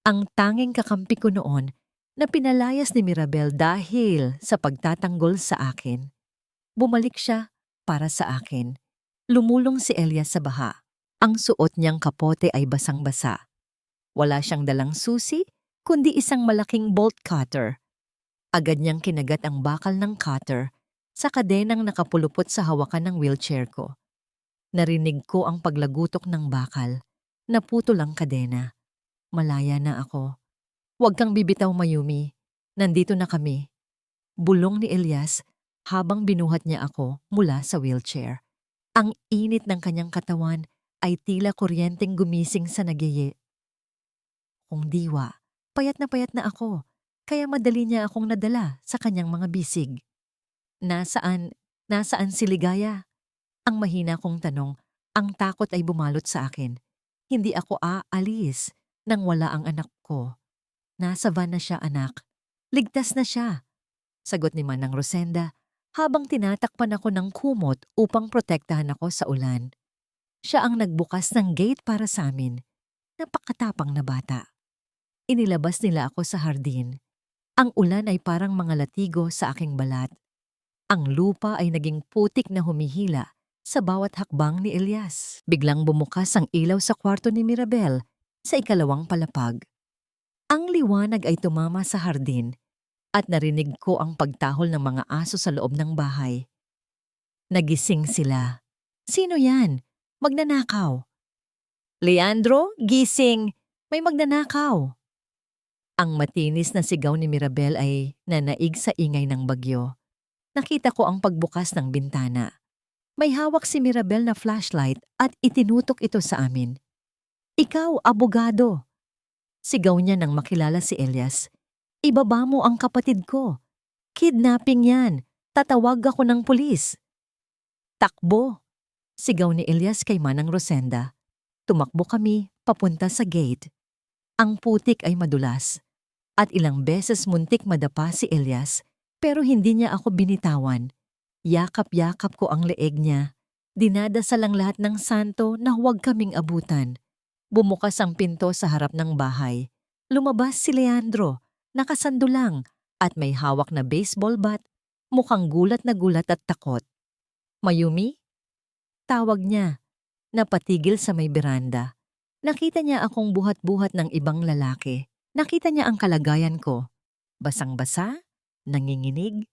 ang tanging kakampi ko noon na pinalayas ni Mirabel dahil sa pagtatanggol sa akin. Bumalik siya para sa akin. Lumulong si Elias sa baha. Ang suot niyang kapote ay basang-basa. Wala siyang dalang susi, kundi isang malaking bolt cutter. Agad niyang kinagat ang bakal ng cutter sa kadenang nakapulupot sa hawakan ng wheelchair ko. Narinig ko ang paglagutok ng bakal. Naputol ang kadena. Malaya na ako. Huwag kang bibitaw, Mayumi. Nandito na kami. Bulong ni Elias habang binuhat niya ako mula sa wheelchair. Ang init ng kanyang katawan ay tila kuryenteng gumising sa nagyaye. Kung diwa, payat na ako, kaya madali niya akong nadala sa kanyang mga bisig. Nasaan si Ligaya? Ang mahina kong tanong, ang takot ay bumalot sa akin. Hindi ako aalis nang wala ang anak ko. Nasa van na siya, anak. Ligtas na siya, sagot ni Manang Rosenda habang tinatakpan ako ng kumot upang protektahan ako sa ulan. Siya ang nagbukas ng gate para sa amin. Napakatapang na bata. Inilabas nila ako sa hardin. Ang ulan ay parang mga latigo sa aking balat. Ang lupa ay naging putik na humihila sa bawat hakbang ni Elias. Biglang bumukas ang ilaw sa kwarto ni Mirabel sa ikalawang palapag. Ang liwanag ay tumama sa hardin at narinig ko ang pagtahol ng mga aso sa loob ng bahay. Nagising sila. Sino yan? Magnanakaw. Leandro, gising! May magnanakaw! Ang matinis na sigaw ni Mirabel ay nanaig sa ingay ng bagyo. Nakita ko ang pagbukas ng bintana. May hawak si Mirabel na flashlight at itinutok ito sa amin. Ikaw, abogado! Sigaw niya nang makilala si Elias. Ibaba mo ang kapatid ko. Kidnapping yan. Tatawag ako ng pulis. Takbo! Sigaw ni Elias kay Manang Rosenda. Tumakbo kami papunta sa gate. Ang putik ay madulas. At ilang beses muntik madapa si Elias pero hindi niya ako binitawan. Yakap-yakap ko ang leeg niya. Dinadasal ang lahat ng santo na huwag kaming abutan. Bumukas ang pinto sa harap ng bahay. Lumabas si Leandro, nakasando lang at may hawak na baseball bat, mukhang gulat na gulat at takot. Mayumi? Tawag niya. Napatigil sa may beranda. Nakita niya akong buhat-buhat ng ibang lalaki. Nakita niya ang kalagayan ko. Basang-basa, nanginginig,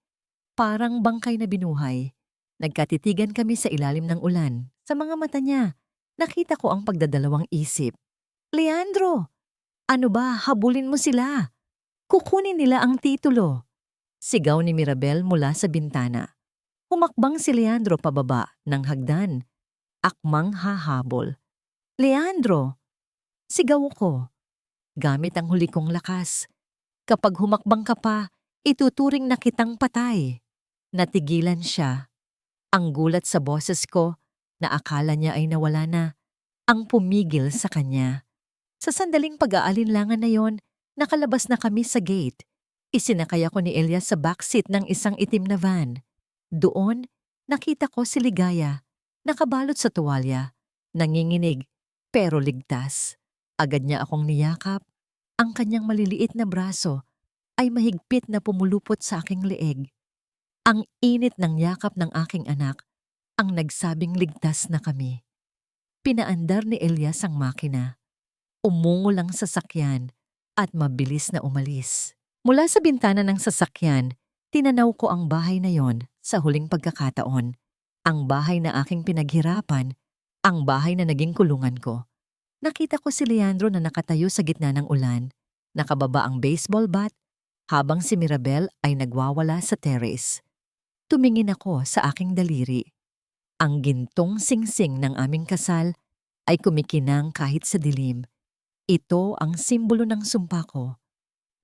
parang bangkay na binuhay. Nagkatitigan kami sa ilalim ng ulan. Sa mga mata niya, nakita ko ang pagdadalawang isip. Leandro! Ano ba, habulin mo sila. Kukunin nila ang titulo. Sigaw ni Mirabel mula sa bintana. Humakbang si Leandro pababa ng hagdan. Akmang hahabol. Leandro! Sigaw ko. Gamit ang huli kong lakas. Kapag humakbang ka pa, ituturing na kitang patay. Natigilan siya. Ang gulat sa boses ko na akala niya ay nawala na, ang pumigil sa kanya. Sa sandaling pag-aalinlangan na yon, nakalabas na kami sa gate. Isinakay ako ni Elias sa backseat ng isang itim na van. Doon, nakita ko si Ligaya, nakabalot sa tuwalya, nanginginig, pero ligtas. Agad niya akong niyakap. Ang kanyang maliliit na braso ay mahigpit na pumulupot sa aking leeg. Ang init ng yakap ng aking anak ang nagsabing ligtas na kami. Pinaandar ni Elias ang makina. Umungol ang sasakyan at mabilis na umalis. Mula sa bintana ng sasakyan, tinanaw ko ang bahay na yon sa huling pagkakataon. Ang bahay na aking pinaghirapan, ang bahay na naging kulungan ko. Nakita ko si Leandro na nakatayo sa gitna ng ulan, nakababa ang baseball bat, habang si Mirabel ay nagwawala sa terrace. Tumingin ako sa aking daliri. Ang gintong singsing ng aming kasal ay kumikinang kahit sa dilim. Ito ang simbolo ng sumpa ko,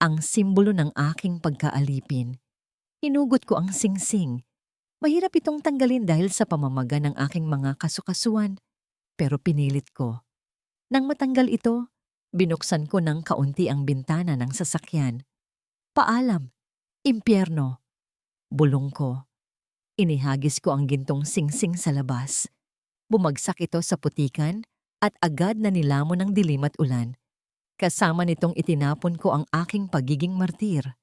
ang simbolo ng aking pagkaalipin. Hinugot ko ang singsing. Mahirap itong tanggalin dahil sa pamamaga ng aking mga kasukasuan, pero pinilit ko. Nang matanggal ito, binuksan ko ng kaunti ang bintana ng sasakyan. Paalam, impyerno, bulong ko. Inihagis ko ang gintong singsing sa labas. Bumagsak ito sa putikan at agad na nilamon ng dilim at ulan. Kasama nitong itinapon ko ang aking pagiging martir.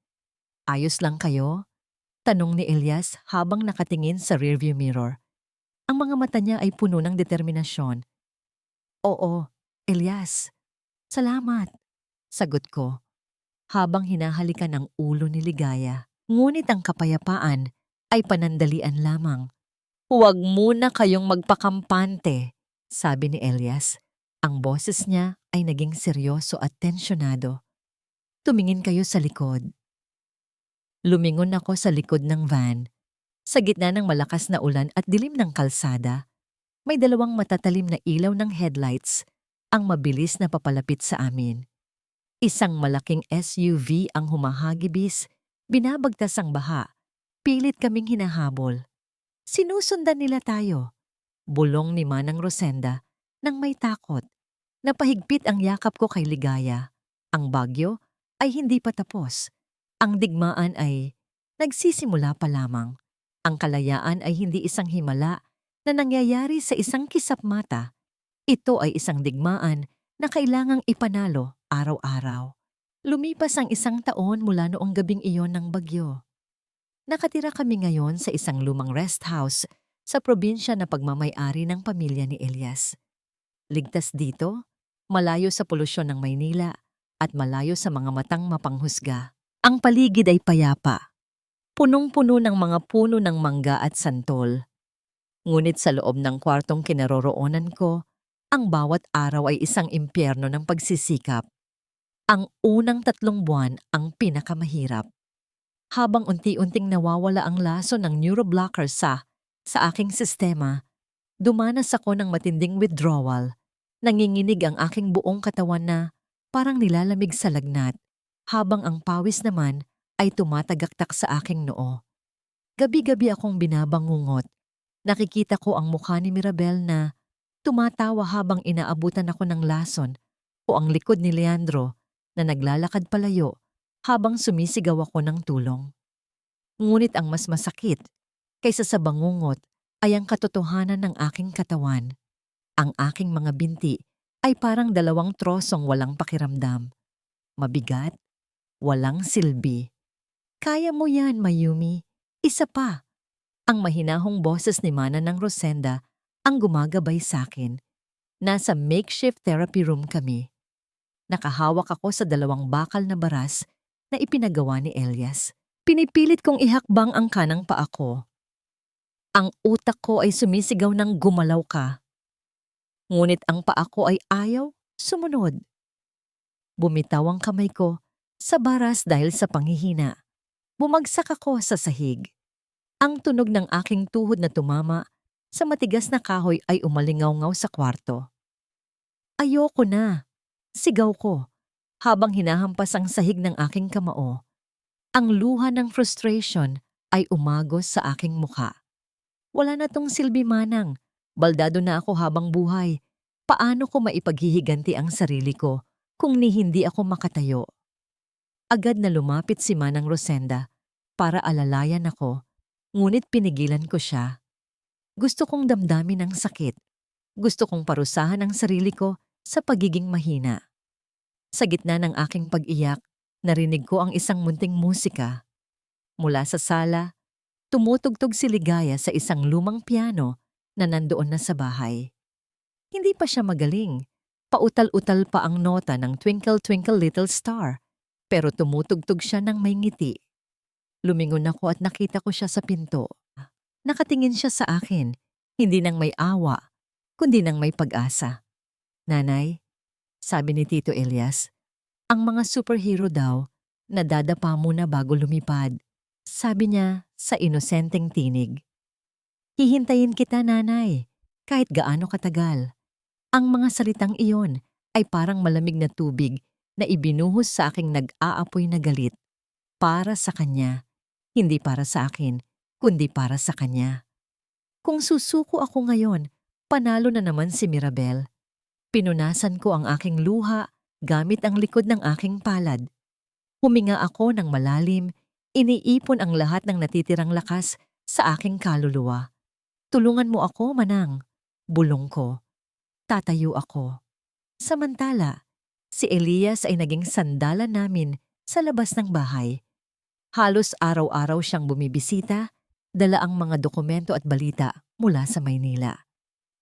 Ayos lang kayo? Tanong ni Elias habang nakatingin sa rearview mirror. Ang mga mata niya ay puno ng determinasyon. Oo, Elias. Salamat. Sagot ko, habang hinahalikan ang ulo ni Ligaya. Ngunit ang kapayapaan ay panandalian lamang. Huwag muna kayong magpakampante, sabi ni Elias. Ang boses niya ay naging seryoso at tensyonado. Tumingin kayo sa likod. Lumingon ako sa likod ng van. Sa gitna ng malakas na ulan at dilim ng kalsada, may dalawang matatalim na ilaw ng headlights ang mabilis na papalapit sa amin. Isang malaking SUV ang humahagibis, binabagtas ang baha. Pilit kaming hinahabol. Sinusundan nila tayo. Bulong ni Manang Rosenda nang may takot. Napahigpit ang yakap ko kay Ligaya. Ang bagyo ay hindi pa tapos. Ang digmaan ay nagsisimula pa lamang. Ang kalayaan ay hindi isang himala na nangyayari sa isang kisap mata. Ito ay isang digmaan na kailangang ipanalo araw-araw. Lumipas ang 1 taon mula noong gabing iyon ng bagyo. Nakatira kami ngayon sa isang lumang rest house sa probinsya na pagmamay-ari ng pamilya ni Elias. Ligtas dito, malayo sa polusyon ng Maynila at malayo sa mga matang mapanghusga. Ang paligid ay payapa, punong-puno ng mga puno ng mangga at santol. Ngunit sa loob ng kwartong kinaroroonan ko, ang bawat araw ay isang impyerno ng pagsisikap. Ang unang 3 buwan ang pinakamahirap. Habang unti-unting nawawala ang laso ng neuroblocker sa aking sistema, dumanas ako ng matinding withdrawal. Nanginginig ang aking buong katawan na parang nilalamig sa lagnat, habang ang pawis naman ay tumatagaktak sa aking noo. Gabi-gabi akong binabangungot. Nakikita ko ang mukha ni Mirabel na tumatawa habang inaabutan ako ng lason o ang likod ni Leandro na naglalakad palayo habang sumisigaw ako ng tulong. Ngunit ang mas masakit kaysa sa bangungot ay ang katotohanan ng aking katawan. Ang aking mga binti ay parang 2 trosong walang pakiramdam. Mabigat, walang silbi. Kaya mo yan, Mayumi. Isa pa. Ang mahinahong boses ni Mana ng Rosenda ang gumagabay sa akin. Nasa makeshift therapy room kami. Nakahawak ako sa 2 bakal na baras na ipinagawa ni Elias. Pinipilit kong ihakbang ang kanang paa ko. Ang utak ko ay sumisigaw ng gumalaw ka. Ngunit ang paa ko ay ayaw sumunod. Bumitaw ang kamay ko sa baras dahil sa panghihina. Bumagsak ako sa sahig. Ang tunog ng aking tuhod na tumama sa matigas na kahoy ay umalingaw-ngaw sa kwarto. Ayoko na, sigaw ko, habang hinahampas ang sahig ng aking kamao. Ang luha ng frustration ay umagos sa aking mukha. Wala na tong silbi, Manang. Baldado na ako habang buhay. Paano ko maipaghihiganti ang sarili ko kung hindi ako makatayo? Agad na lumapit si Manang Rosenda para alalayan ako, ngunit pinigilan ko siya. Gusto kong damdamin ang sakit. Gusto kong parusahan ang sarili ko sa pagiging mahina. Sa gitna ng aking pag-iyak, narinig ko ang isang munting musika. Mula sa sala, tumutugtog si Ligaya sa isang lumang piano na nandoon na sa bahay. Hindi pa siya magaling. Pautal-utal pa ang nota ng Twinkle Twinkle Little Star, pero tumutugtog siya ng may ngiti. Lumingon ako at nakita ko siya sa pinto. Nakatingin siya sa akin, hindi nang may awa, kundi nang may pag-asa. Nanay, sabi ni Tito Elias, ang mga superhero daw, nadadapa muna bago lumipad. Sabi niya sa inosenteng tinig. Hihintayin kita, nanay, kahit gaano katagal. Ang mga salitang iyon ay parang malamig na tubig na ibinuhos sa aking nag-aapoy na galit. Para sa kanya, hindi para sa akin, kundi para sa kanya. Kung susuko ako ngayon, panalo na naman si Mirabel. Pinunasan ko ang aking luha gamit ang likod ng aking palad. Huminga ako ng malalim, iniipon ang lahat ng natitirang lakas sa aking kaluluwa. Tulungan mo ako, Manang. Bulong ko. Tatayo ako. Samantala, si Elias ay naging sandalan namin sa labas ng bahay. Halos araw-araw siyang bumibisita, dala ang mga dokumento at balita mula sa Maynila.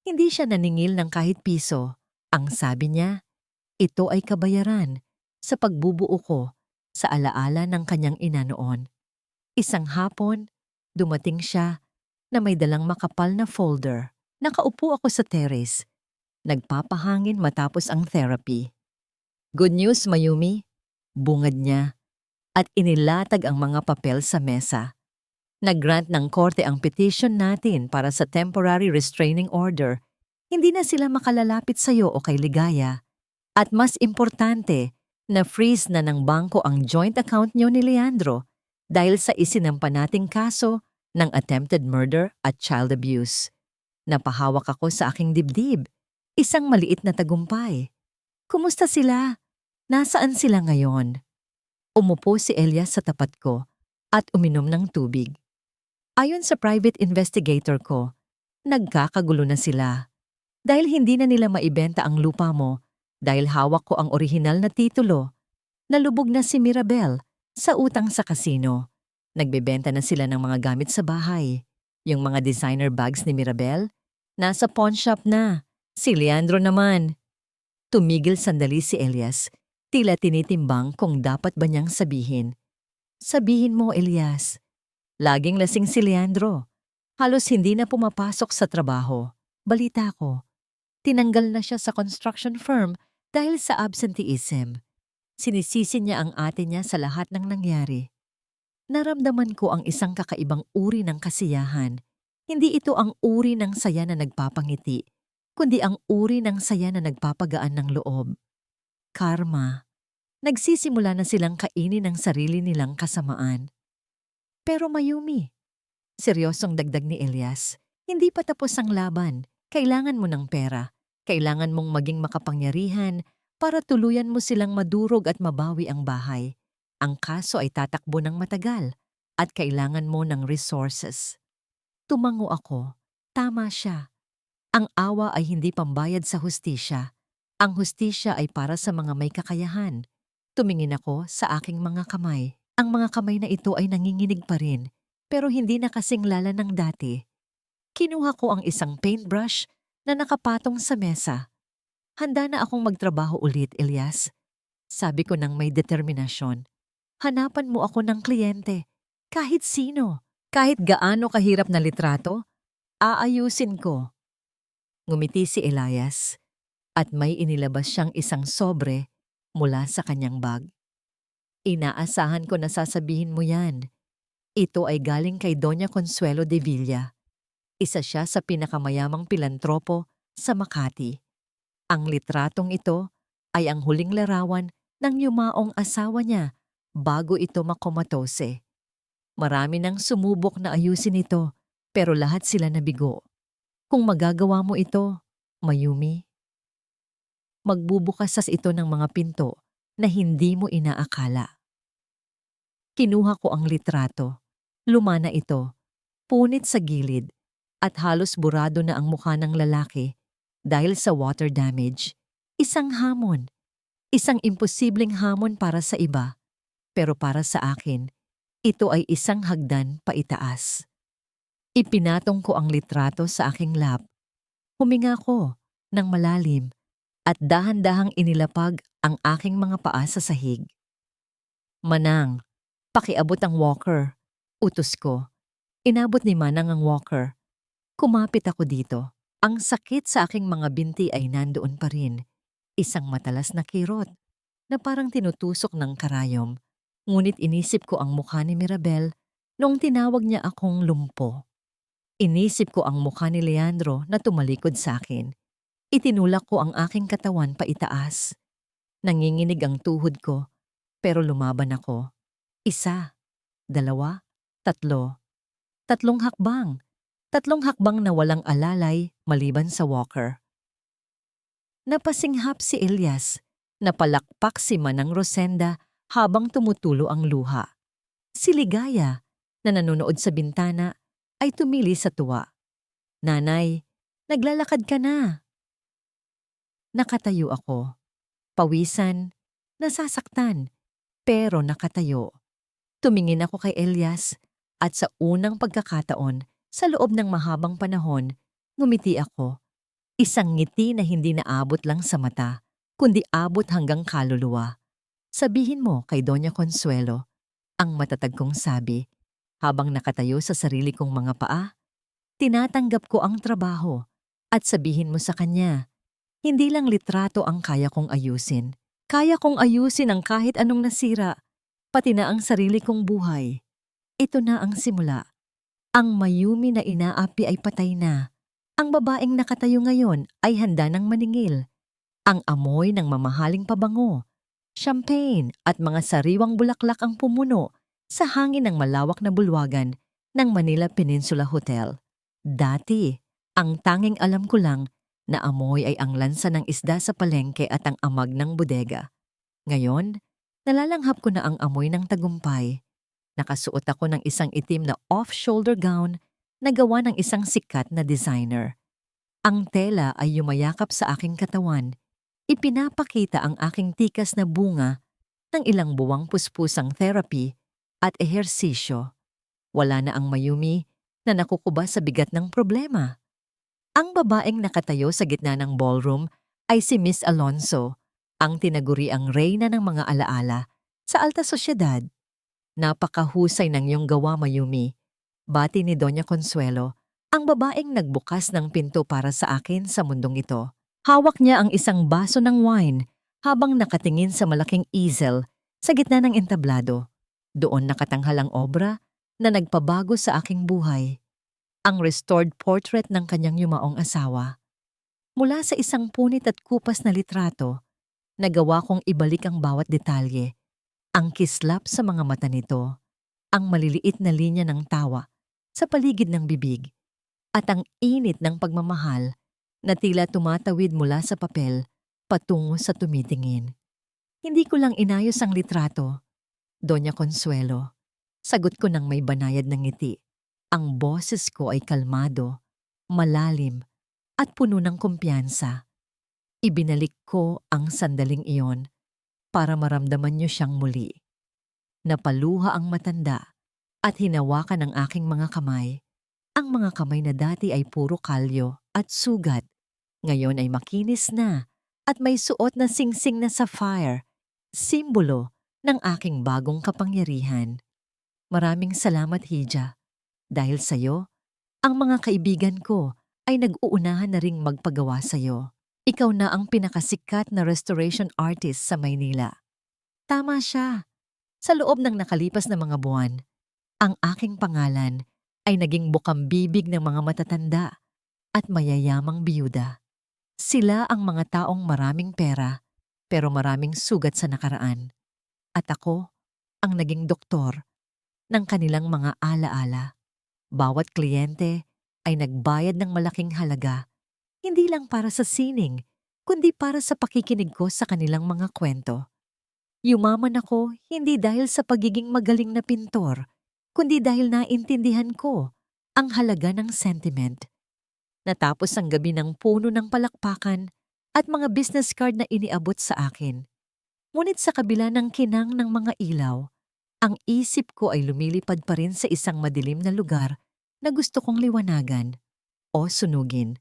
Hindi siya naningil ng kahit piso. Ang sabi niya, ito ay kabayaran sa pagbubuo ko sa alaala ng kanyang ina noon. Isang hapon, dumating siya na may dalang makapal na folder. Nakaupo ako sa terrace, nagpapahangin matapos ang therapy. Good news, Mayumi, bungad niya, at inilatag ang mga papel sa mesa. Nag-grant ng korte ang petition natin para sa temporary restraining order. Hindi na sila makalalapit sa iyo o kay Ligaya. At mas importante, na-freeze na ng bangko ang joint account niyo ni Leandro dahil sa isinampa nating kaso ng attempted murder at child abuse. Napahawak ako sa aking dibdib. Isang maliit na tagumpay. Kumusta sila? Nasaan sila ngayon? Umupo si Elias sa tapat ko at uminom ng tubig. Ayon sa private investigator ko, nagkakagulo na sila. Dahil hindi na nila maibenta ang lupa mo, dahil hawak ko ang orihinal na titulo, nalubog na si Mirabel sa utang sa kasino. Nagbebenta na sila ng mga gamit sa bahay. Yung mga designer bags ni Mirabel, nasa pawn shop na. Si Leandro naman. Tumigil sandali si Elias, tila tinitimbang kung dapat ba niyang sabihin. Sabihin mo, Elias. Laging lasing si Leandro. Halos hindi na pumapasok sa trabaho. Balita ko. Tinanggal na siya sa construction firm dahil sa absenteeism. Sinisisi niya ang ate niya sa lahat ng nangyari. Naramdaman ko ang isang kakaibang uri ng kasiyahan. Hindi ito ang uri ng saya na nagpapangiti, kundi ang uri ng saya na nagpapagaan ng loob. Karma. Nagsisimula na silang kainin ang sarili nilang kasamaan. Pero Mayumi, seryosong dagdag ni Elias, hindi pa tapos ang laban. Kailangan mo ng pera. Kailangan mong maging makapangyarihan para tuluyan mo silang madurog at mabawi ang bahay. Ang kaso ay tatakbo ng matagal at kailangan mo ng resources. Tumango ako. Tama siya. Ang awa ay hindi pambayad sa hustisya. Ang hustisya ay para sa mga may kakayahan. Tumingin ako sa aking mga kamay. Ang mga kamay na ito ay nanginginig pa rin, pero hindi na kasing lala ng dati. Kinuha ko ang isang paintbrush na nakapatong sa mesa. Handa na akong magtrabaho ulit, Elias. Sabi ko ng may determinasyon. Hanapan mo ako ng kliyente. Kahit sino. Kahit gaano kahirap na litrato, aayusin ko. Ngumiti si Elias at may inilabas siyang isang sobre mula sa kanyang bag. Inaasahan ko na sasabihin mo yan. Ito ay galing kay Doña Consuelo de Villa. Isa siya sa pinakamayamang pilantropo sa Makati. Ang litratong ito ay ang huling larawan ng yumaong asawa niya bago ito makomatose. Marami nang sumubok na ayusin ito, pero lahat sila nabigo. Kung magagawa mo ito, Mayumi, magbubukas ito ng mga pinto na hindi mo inaakala. Kinuha ko ang litrato. Lumana ito, punit sa gilid, at halos burado na ang mukha ng lalaki dahil sa water damage. Isang hamon. Isang imposibleng hamon para sa iba. Pero para sa akin, ito ay isang hagdan paitaas. Ipinatong ko ang litrato sa aking lap. Huminga ko ng malalim at dahan-dahang inilapag ang aking mga paa sa sahig. Manang, pakiabot ang walker. Utos ko. Inabot ni Manang ang walker. Kumapit ako dito. Ang sakit sa aking mga binti ay nandoon pa rin. Isang matalas na kirot na parang tinutusok ng karayom. Ngunit inisip ko ang mukha ni Mirabel noong tinawag niya akong lumpo. Inisip ko ang mukha ni Leandro na tumalikod sa akin. Itinulak ko ang aking katawan paitaas. Nanginginig ang tuhod ko, pero lumaban ako. 1, 2, 3. 3 hakbang. 3 hakbang na walang alalay maliban sa walker. Napasinghap si Elias. Napalakpak si Manang Rosenda habang tumutulo ang luha. Si Ligaya, na nanonood sa bintana, ay tumili sa tuwa. Nanay, naglalakad ka na. Nakatayo ako. Pawisan, nasasaktan, pero nakatayo. Tumingin ako kay Elias at sa unang pagkakataon, sa loob ng mahabang panahon, ngumiti ako. Isang ngiti na hindi naabot lang sa mata, kundi abot hanggang kaluluwa. Sabihin mo kay Doña Consuelo, ang matatag kong sabi, habang nakatayo sa sarili kong mga paa. Tinatanggap ko ang trabaho at sabihin mo sa kanya, hindi lang litrato ang kaya kong ayusin. Kaya kong ayusin ang kahit anong nasira, pati na ang sarili kong buhay. Ito na ang simula. Ang Mayumi na inaapi ay patay na. Ang babaeng nakatayo ngayon ay handa ng maningil. Ang amoy ng mamahaling pabango, champagne at mga sariwang bulaklak ang pumuno sa hangin ng malawak na bulwagan ng Manila Peninsula Hotel. Dati, ang tanging alam ko lang na amoy ay ang lansa ng isda sa palengke at ang amag ng bodega. Ngayon, nalalanghap ko na ang amoy ng tagumpay. Nakasuot ako ng isang itim na off-shoulder gown na gawa ng isang sikat na designer. Ang tela ay yumayakap sa aking katawan. Ipinapakita ang aking tikas na bunga ng ilang buwang puspusang therapy at ehersisyo. Wala na ang Mayumi na nakukuba sa bigat ng problema. Ang babaeng nakatayo sa gitna ng ballroom ay si Miss Alonso, ang tinaguriang reyna ng mga alaala sa alta sosyedad. Napakahusay ng iyong gawa, Mayumi. Bati ni Doña Consuelo, ang babaeng nagbukas ng pinto para sa akin sa mundong ito. Hawak niya ang isang baso ng wine habang nakatingin sa malaking easel sa gitna ng entablado. Doon nakatanghal ang obra na nagpabago sa aking buhay. Ang restored portrait ng kanyang yumaong asawa. Mula sa isang punit at kupas na litrato, nagawa kong ibalik ang bawat detalye. Ang kislap sa mga mata nito, ang maliliit na linya ng tawa sa paligid ng bibig, at ang init ng pagmamahal na tila tumatawid mula sa papel patungo sa tumitingin. Hindi ko lang inayos ang litrato, Doña Consuelo. Sagot ko ng may banayad ng ngiti. Ang boses ko ay kalmado, malalim, at puno ng kumpiyansa. Ibinalik ko ang sandaling iyon para maramdaman niyo siyang muli. Napaluha ang matanda at hinawakan ang aking mga kamay. Ang mga kamay na dati ay puro kalyo at sugat. Ngayon ay makinis na at may suot na singsing na sapphire, simbolo ng aking bagong kapangyarihan. Maraming salamat, Hija. Dahil sa'yo, ang mga kaibigan ko ay nag-uunahan na ring magpagawa sa'yo. Ikaw na ang pinakasikat na restoration artist sa Maynila. Tama siya. Sa loob ng nakalipas na mga buwan, ang aking pangalan ay naging bukambibig ng mga matatanda at mayayamang biyuda. Sila ang mga taong maraming pera pero maraming sugat sa nakaraan. At ako ang naging doktor ng kanilang mga alaala. Bawat kliyente ay nagbayad ng malaking halaga, hindi lang para sa sining, kundi para sa pakikinig ko sa kanilang mga kwento. Yumaman ako hindi dahil sa pagiging magaling na pintor, kundi dahil naintindihan ko ang halaga ng sentiment. Natapos ang gabi ng puno ng palakpakan at mga business card na iniabot sa akin. Ngunit sa kabila ng kinang ng mga ilaw, ang isip ko ay lumilipad pa rin sa isang madilim na lugar na gusto kong liwanagan o sunugin.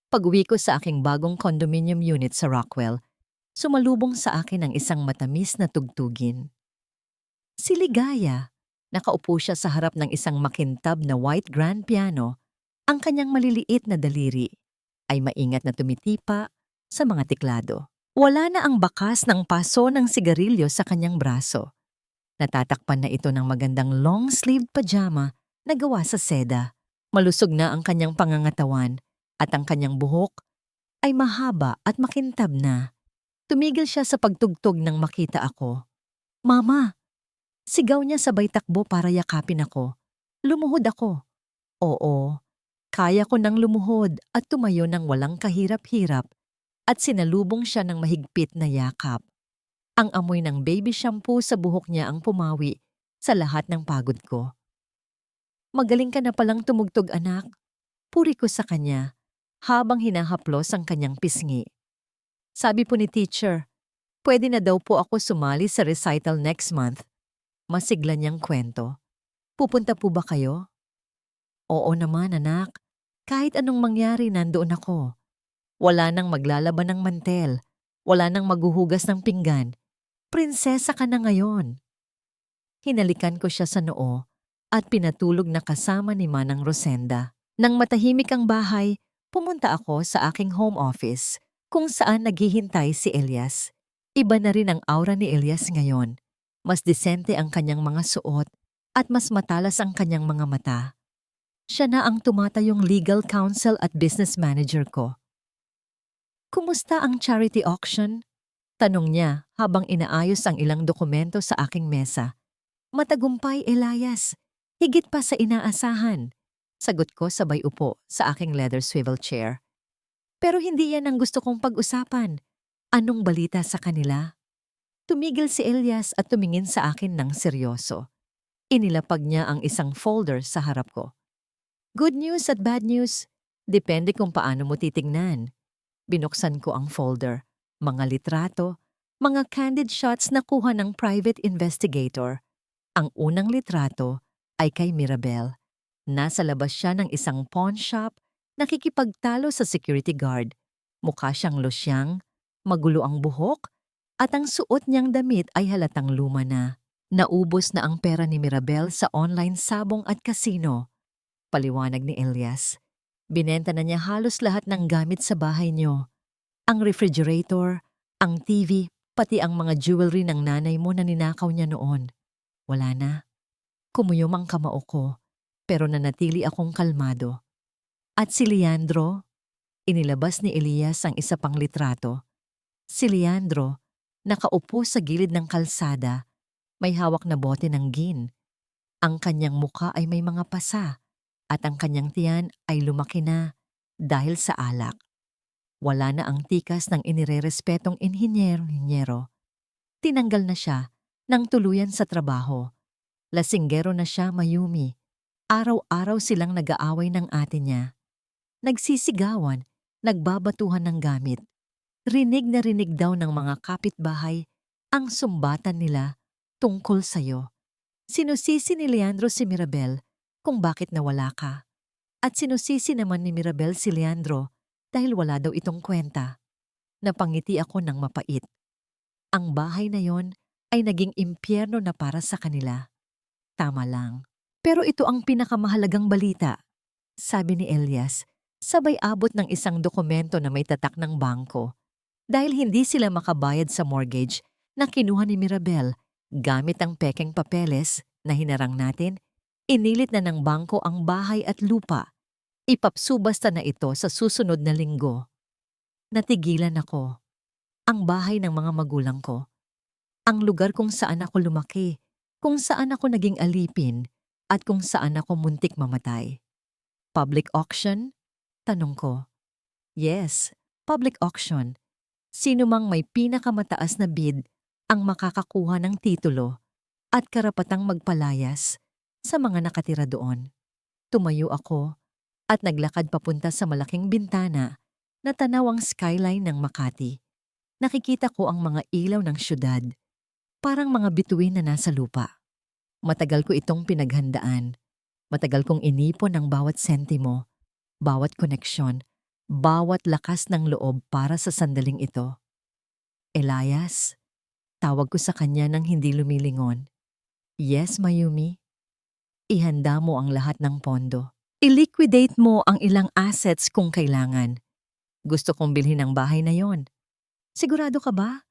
Pag-uwi ko sa aking bagong condominium unit sa Rockwell, sumalubong sa akin ang isang matamis na tugtugin. Si Ligaya, nakaupo siya sa harap ng isang makintab na white grand piano. Ang kanyang maliliit na daliri ay maingat na tumitipa sa mga tiklado. Wala na ang bakas ng paso ng sigarilyo sa kanyang braso. Natatakpan na ito ng magandang long-sleeved pajama na gawa sa seda. Malusog na ang kanyang pangangatawan at ang kanyang buhok ay mahaba at makintab na. Tumigil siya sa pagtugtog nang makita ako. Mama! Sigaw niya sabay takbo para yakapin ako. Lumuhod ako. Oo, kaya ko nang lumuhod at tumayo ng walang kahirap-hirap at sinalubong siya ng mahigpit na yakap. Ang amoy ng baby shampoo sa buhok niya ang pumawi sa lahat ng pagod ko. Magaling ka na palang tumugtog, anak. Puri ko sa kanya habang hinahaplos ang kanyang pisngi. Sabi po ni teacher, pwede na daw po ako sumali sa recital next month. Masigla niyang kwento. Pupunta po ba kayo? Oo naman, anak. Kahit anong mangyari, nandoon ako. Wala nang maglalaban ng mantel. Wala nang maghuhugas ng pinggan. Prinsesa ka na ngayon. Hinalikan ko siya sa noo at pinatulog na kasama ni Manang Rosenda. Nang matahimik ang bahay, pumunta ako sa aking home office kung saan naghihintay si Elias. Iba na rin ang aura ni Elias ngayon. Mas disente ang kanyang mga suot at mas matalas ang kanyang mga mata. Siya na ang tumatayong legal counsel at business manager ko. Kumusta ang charity auction? Tanong niya habang inaayos ang ilang dokumento sa aking mesa. Matagumpay, Elias. Higit pa sa inaasahan. Sagot ko sabay upo sa aking leather swivel chair. Pero hindi yan ang gusto kong pag-usapan. Anong balita sa kanila? Tumigil si Elias at tumingin sa akin ng seryoso. Inilapag niya ang isang folder sa harap ko. Good news at bad news. Depende kung paano mo titignan. Binuksan ko ang folder. Mga litrato, mga candid shots na kuha ng private investigator. Ang unang litrato ay kay Mirabel. Nasa labas siya ng isang pawn shop, nakikipagtalo sa security guard. Mukha siyang losyang, magulo ang buhok, at ang suot niyang damit ay halatang luma na. Naubos na ang pera ni Mirabel sa online sabong at kasino. Paliwanag ni Elias. Binenta na niya halos lahat ng gamit sa bahay niyo. Ang refrigerator, ang TV, pati ang mga jewelry ng nanay mo na ninakaw niya noon. Wala na. Kumuyom ang kamao ko, pero nanatili akong kalmado. At si Leandro, inilabas ni Elias ang isa pang litrato. Si Leandro, nakaupo sa gilid ng kalsada, may hawak na bote ng gin. Ang kanyang muka ay may mga pasa, at ang kanyang tiyan ay lumaki na dahil sa alak. Wala na ang tikas ng inirerespetong inhinyero. Tinanggal na siya nang tuluyan sa trabaho. Lasinggero na siya, Mayumi. Araw-araw silang nag-aaway ng ate niya. Nagsisigawan, nagbabatuhan ng gamit. Rinig na rinig daw ng mga kapitbahay ang sumbatan nila tungkol sa'yo. Sinusisi ni Leandro si Mirabel kung bakit nawala ka. At sinusisi naman ni Mirabel si Leandro dahil wala daw itong kwenta. Napangiti ako ng mapait. Ang bahay na yon ay naging impyerno na para sa kanila. Tama lang. Pero ito ang pinakamahalagang balita, sabi ni Elias, sabay abot ng isang dokumento na may tatak ng bangko. Dahil hindi sila makabayad sa mortgage na kinuha ni Mirabel gamit ang pekeng papeles na hinarang natin, inilit na ng bangko ang bahay at lupa. Ipapsubasta na ito sa susunod na linggo. Natigilan ako. Ang bahay ng mga magulang ko. Ang lugar kung saan ako lumaki, kung saan ako naging alipin, at kung saan ako muntik mamatay. Public auction? Tanong ko. Yes, public auction. Sino mang may pinakamataas na bid ang makakakuha ng titulo at karapatang magpalayas sa mga nakatira doon. Tumayo ako at naglakad papunta sa malaking bintana na tanaw ang skyline ng Makati. Nakikita ko ang mga ilaw ng syudad, parang mga bituin na nasa lupa. Matagal ko itong pinaghandaan. Matagal kong inipon ang bawat sentimo, bawat koneksyon, bawat lakas ng loob para sa sandaling ito. Elias, tawag ko sa kanya nang hindi lumilingon. Yes, Mayumi. Ihanda mo ang lahat ng pondo. I-liquidate mo ang ilang assets kung kailangan. Gusto kong bilhin ang bahay na yon. Sigurado ka ba?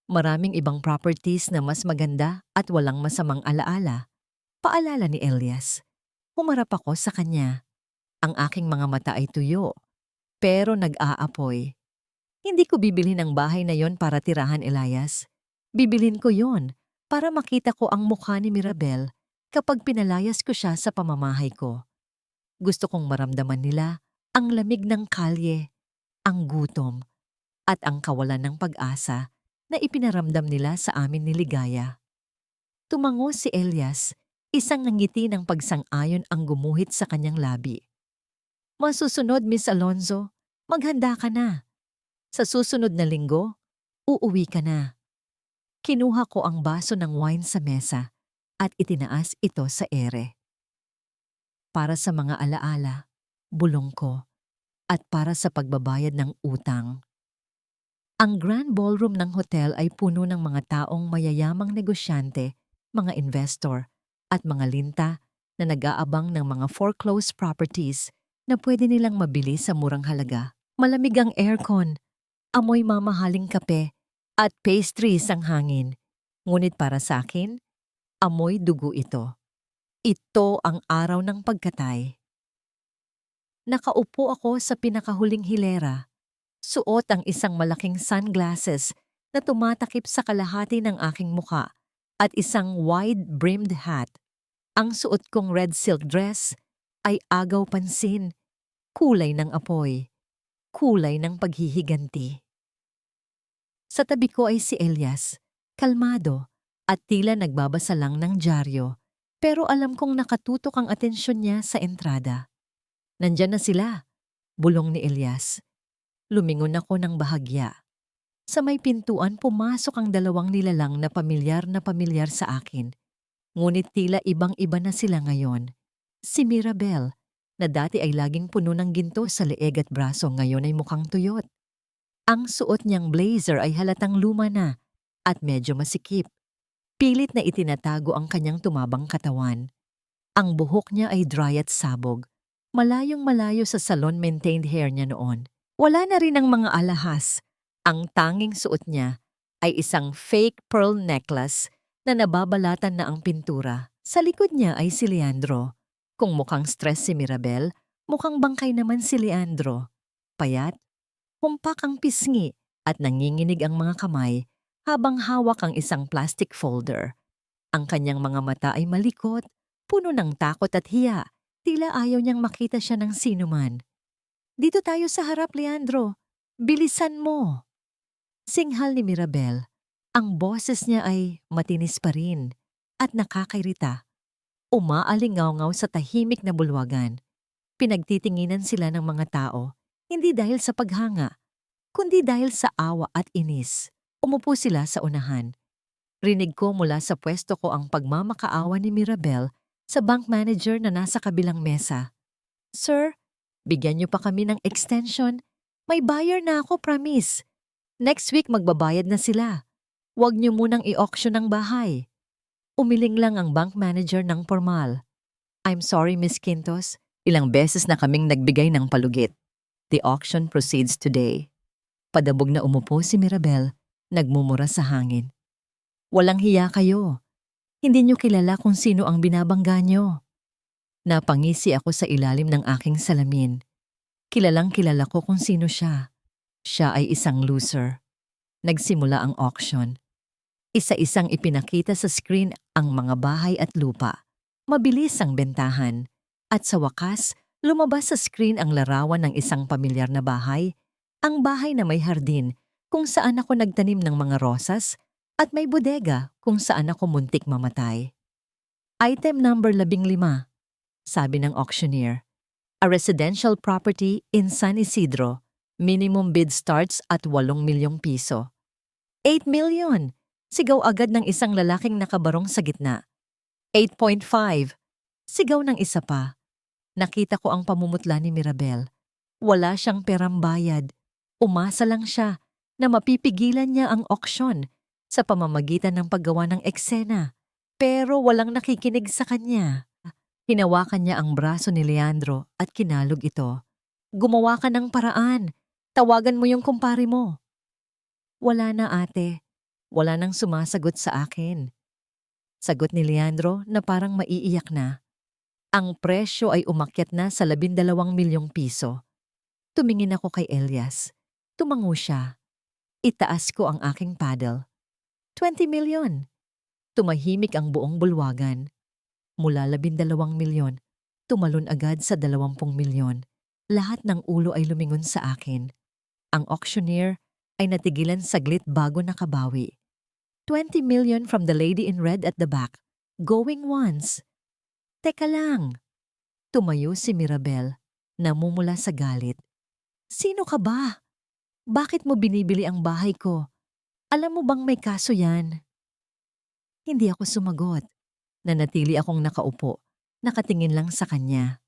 Maraming ibang properties na mas maganda at walang masamang alaala. Paalala ni Elias. Humarap ako sa kanya. Ang aking mga mata ay tuyo, pero nag-aapoy. Hindi ko bibilhin ang bahay na yon para tirahan, Elias. Bibilhin ko yon para makita ko ang mukha ni Mirabel kapag pinalayas ko siya sa pamamahay ko. Gusto kong maramdaman nila ang lamig ng kalye, ang gutom, at ang kawalan ng pag-asa na ipinaramdam nila sa amin ni Ligaya. Tumango si Elias, isang ngiti ng pagsang-ayon ang gumuhit sa kanyang labi. Masusunod, Miss Alonzo, maghanda ka na. Sa susunod na linggo, uuwi ka na. Kinuha ko ang baso ng wine sa mesa at itinaas ito sa ere. Para sa mga alaala, bulong ko, at para sa pagbabayad ng utang. Ang grand ballroom ng hotel ay puno ng mga taong mayayamang negosyante, mga investor, at mga linta na nag-aabang ng mga foreclosed properties na pwede nilang mabili sa murang halaga. Malamig ang aircon, amoy mamahaling kape, at pastries ang hangin. Ngunit para sa akin, amoy dugo ito. Ito ang araw ng pagkatay. Nakaupo ako sa pinakahuling hilera. Suot ang isang malaking sunglasses na tumatakip sa kalahati ng aking muka at isang wide-brimmed hat. Ang suot kong red silk dress ay agaw pansin, kulay ng apoy, kulay ng paghihiganti. Sa tabi ko ay si Elias, kalmado at tila nagbabasa lang ng dyaryo, pero alam kong nakatutok ang atensyon niya sa entrada. Nandyan na sila, bulong ni Elias. Lumingon ako ng bahagya. Sa may pintuan pumasok ang dalawang nilalang na pamilyar sa akin. Ngunit tila ibang-iba na sila ngayon. Si Mirabel, na dati ay laging puno ng ginto sa leeg at braso, ngayon ay mukhang tuyot. Ang suot niyang blazer ay halatang luma na at medyo masikip. Pilit na itinatago ang kanyang tumabang katawan. Ang buhok niya ay dry at sabog, malayong malayo sa salon-maintained hair niya noon. Wala na rin ang mga alahas. Ang tanging suot niya ay isang fake pearl necklace na nababalatan na ang pintura. Sa likod niya ay si Leandro. Kung mukhang stress si Mirabel, mukhang bangkay naman si Leandro. Payat, humpak ang pisngi at nanginginig ang mga kamay habang hawak ang isang plastic folder. Ang kanyang mga mata ay malikot, puno ng takot at hiya. Tila ayaw niyang makita siya ng sinuman. Dito tayo sa harap, Leandro. Bilisan mo. Singhal ni Mirabel. Ang boses niya ay matinis pa rin at nakakairita. Umaalingaw-ngaw sa tahimik na bulwagan. Pinagtitinginan sila ng mga tao, hindi dahil sa paghanga, kundi dahil sa awa at inis. Umupo sila sa unahan. Rinig ko mula sa pwesto ko ang pagmamakaawa ni Mirabel sa bank manager na nasa kabilang mesa. Sir, bigyan niyo pa kami ng extension. May buyer na ako, promise. Next week magbabayad na sila. Huwag niyo munang i-auction ang bahay. Umiling lang ang bank manager ng formal. I'm sorry, Miss Quintos. Ilang beses na kaming nagbigay ng palugit. The auction proceeds today. Padabog na umupo si Mirabel, nagmumura sa hangin. Walang hiya kayo. Hindi niyo kilala kung sino ang binabangga niyo. Napangisi ako sa ilalim ng aking salamin. Kilalang kilala ko kung sino siya. Siya ay isang loser. Nagsimula ang auction. Isa-isang ipinakita sa screen ang mga bahay at lupa. Mabilis ang bentahan. At sa wakas, lumabas sa screen ang larawan ng isang pamilyar na bahay, ang bahay na may hardin kung saan ako nagtanim ng mga rosas at may bodega kung saan ako muntik mamatay. Item number 15. Sabi ng auctioneer, a residential property in San Isidro. Minimum bid starts at 8 milyong piso. 8 million! Sigaw agad ng isang lalaking nakabarong sa gitna. 8.5. Sigaw ng isa pa. Nakita ko ang pamumutla ni Mirabel. Wala siyang perang bayad. Umasa lang siya na mapipigilan niya ang auction sa pamamagitan ng paggawa ng eksena. Pero walang nakikinig sa kanya. Hinawakan niya ang braso ni Leandro at kinalog ito. Gumawa ka ng paraan. Tawagan mo yung kumpare mo. Wala na, ate. Wala nang sumasagot sa akin. Sagot ni Leandro na parang maiiyak na. Ang presyo ay umakyat na sa 12 milyong piso. Tumingin ako kay Elias. Tumango siya. Itaas ko ang aking paddle. 20 milyon. Tumahimik ang buong bulwagan. Mula 12 milyon, tumalon agad sa 20 milyon. Lahat ng ulo ay lumingon sa akin. Ang auctioneer, ay natigilan saglit bago nakabawi. 20 million from the lady in red at the back. Going once. Teka lang. Tumayo si Mirabel, namumula sa galit. Sino ka ba? Bakit mo binibili ang bahay ko? Alam mo bang may kaso yan? Hindi ako sumagot. Nanatili akong nakaupo, nakatingin lang sa kanya.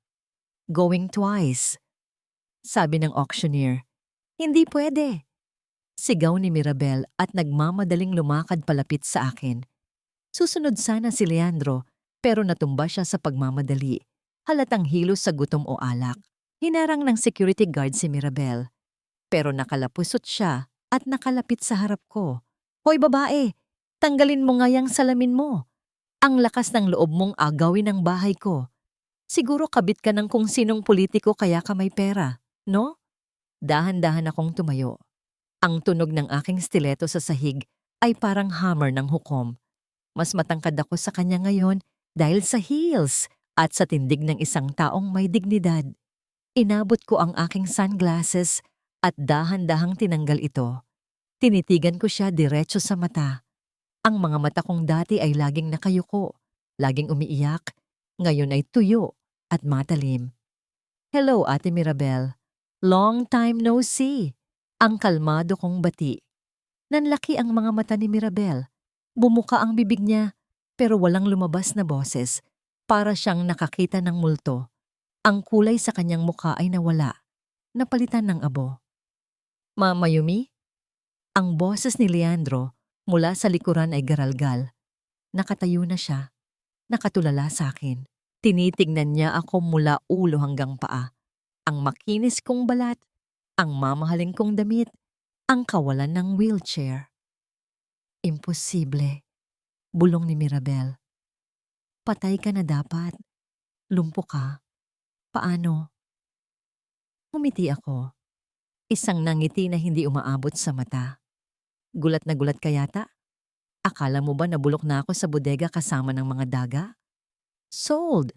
Going twice. Sabi ng auctioneer. Hindi pwede. Sigaw ni Mirabel at nagmamadaling lumakad palapit sa akin. Susunod sana si Leandro pero natumba siya sa pagmamadali. Halatang hilos sa gutom o alak. Hinarang ng security guard si Mirabel. Pero nakalapusot siya at nakalapit sa harap ko. Hoy babae, tanggalin mo nga yang salamin mo. Ang lakas ng loob mong agawin ang bahay ko. Siguro kabit ka ng kung sinong politiko kaya ka may pera, no? Dahan-dahan akong tumayo. Ang tunog ng aking stiletto sa sahig ay parang hammer ng hukom. Mas matangkad ako sa kanya ngayon dahil sa heels at sa tindig ng isang taong may dignidad. Inabot ko ang aking sunglasses at dahan-dahang tinanggal ito. Tinitigan ko siya diretso sa mata. Ang mga mata kong dati ay laging nakayuko, laging umiiyak, ngayon ay tuyo at matalim. Hello, Ate Mirabel. Long time no see. Ang kalmado kong bati. Nanlaki ang mga mata ni Mirabel. Bumuka ang bibig niya, pero walang lumabas na boses. Para siyang nakakita ng multo. Ang kulay sa kanyang mukha ay nawala. Napalitan ng abo. Mama Yumi? Ang boses ni Leandro mula sa likuran ay garalgal. Nakatayo na siya. Nakatulala sa akin. Tinitignan niya ako mula ulo hanggang paa. Ang makinis kong balat, ang mamahaling kong damit, ang kawalan ng wheelchair. Imposible. Bulong ni Mirabel. Patay ka na dapat. Lumpo ka. Paano? Humiti ako. Isang nangiti na hindi umaabot sa mata. Gulat na gulat ka yata? Akala mo ba nabulok na ako sa bodega kasama ng mga daga? Sold!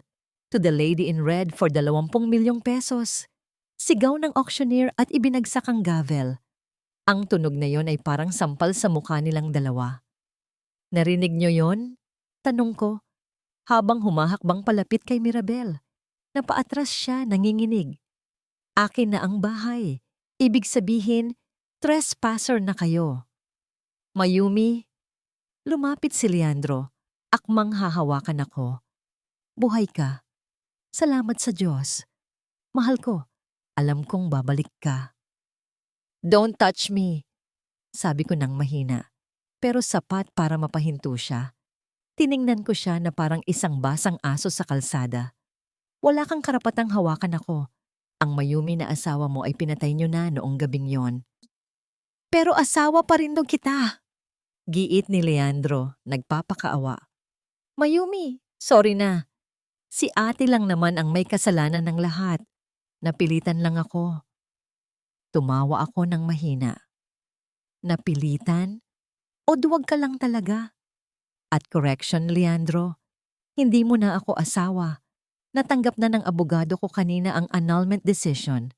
To the lady in red for 20 milyong pesos. Sigaw ng auctioneer at ibinagsak ang gavel. Ang tunog na yon ay parang sampal sa mukha nilang dalawa. Narinig niyo yon? Tanong ko, habang humahakbang palapit kay Mirabel. Napaatras siya, nanginginig. Akin na ang bahay. Ibig sabihin, trespasser na kayo. Mayumi, lumapit si Leandro. Akmang hahawakan ako. Buhay ka. Salamat sa Diyos. Mahal ko. Alam kong babalik ka. Don't touch me, sabi ko nang mahina. Pero sapat para mapahinto siya. Tiningnan ko siya na parang isang basang aso sa kalsada. Wala kang karapatang hawakan ako. Ang Mayumi na asawa mo ay pinatay niyo na noong gabing yon. Pero asawa pa rin dong kita. Giit ni Leandro, nagpapakaawa. Mayumi, sorry na. Si ate lang naman ang may kasalanan ng lahat. Napilitan lang ako. Tumawa ako ng mahina. Napilitan? O duwag ka lang talaga? At correction, Leandro, hindi mo na ako asawa. Natanggap na ng abogado ko kanina ang annulment decision.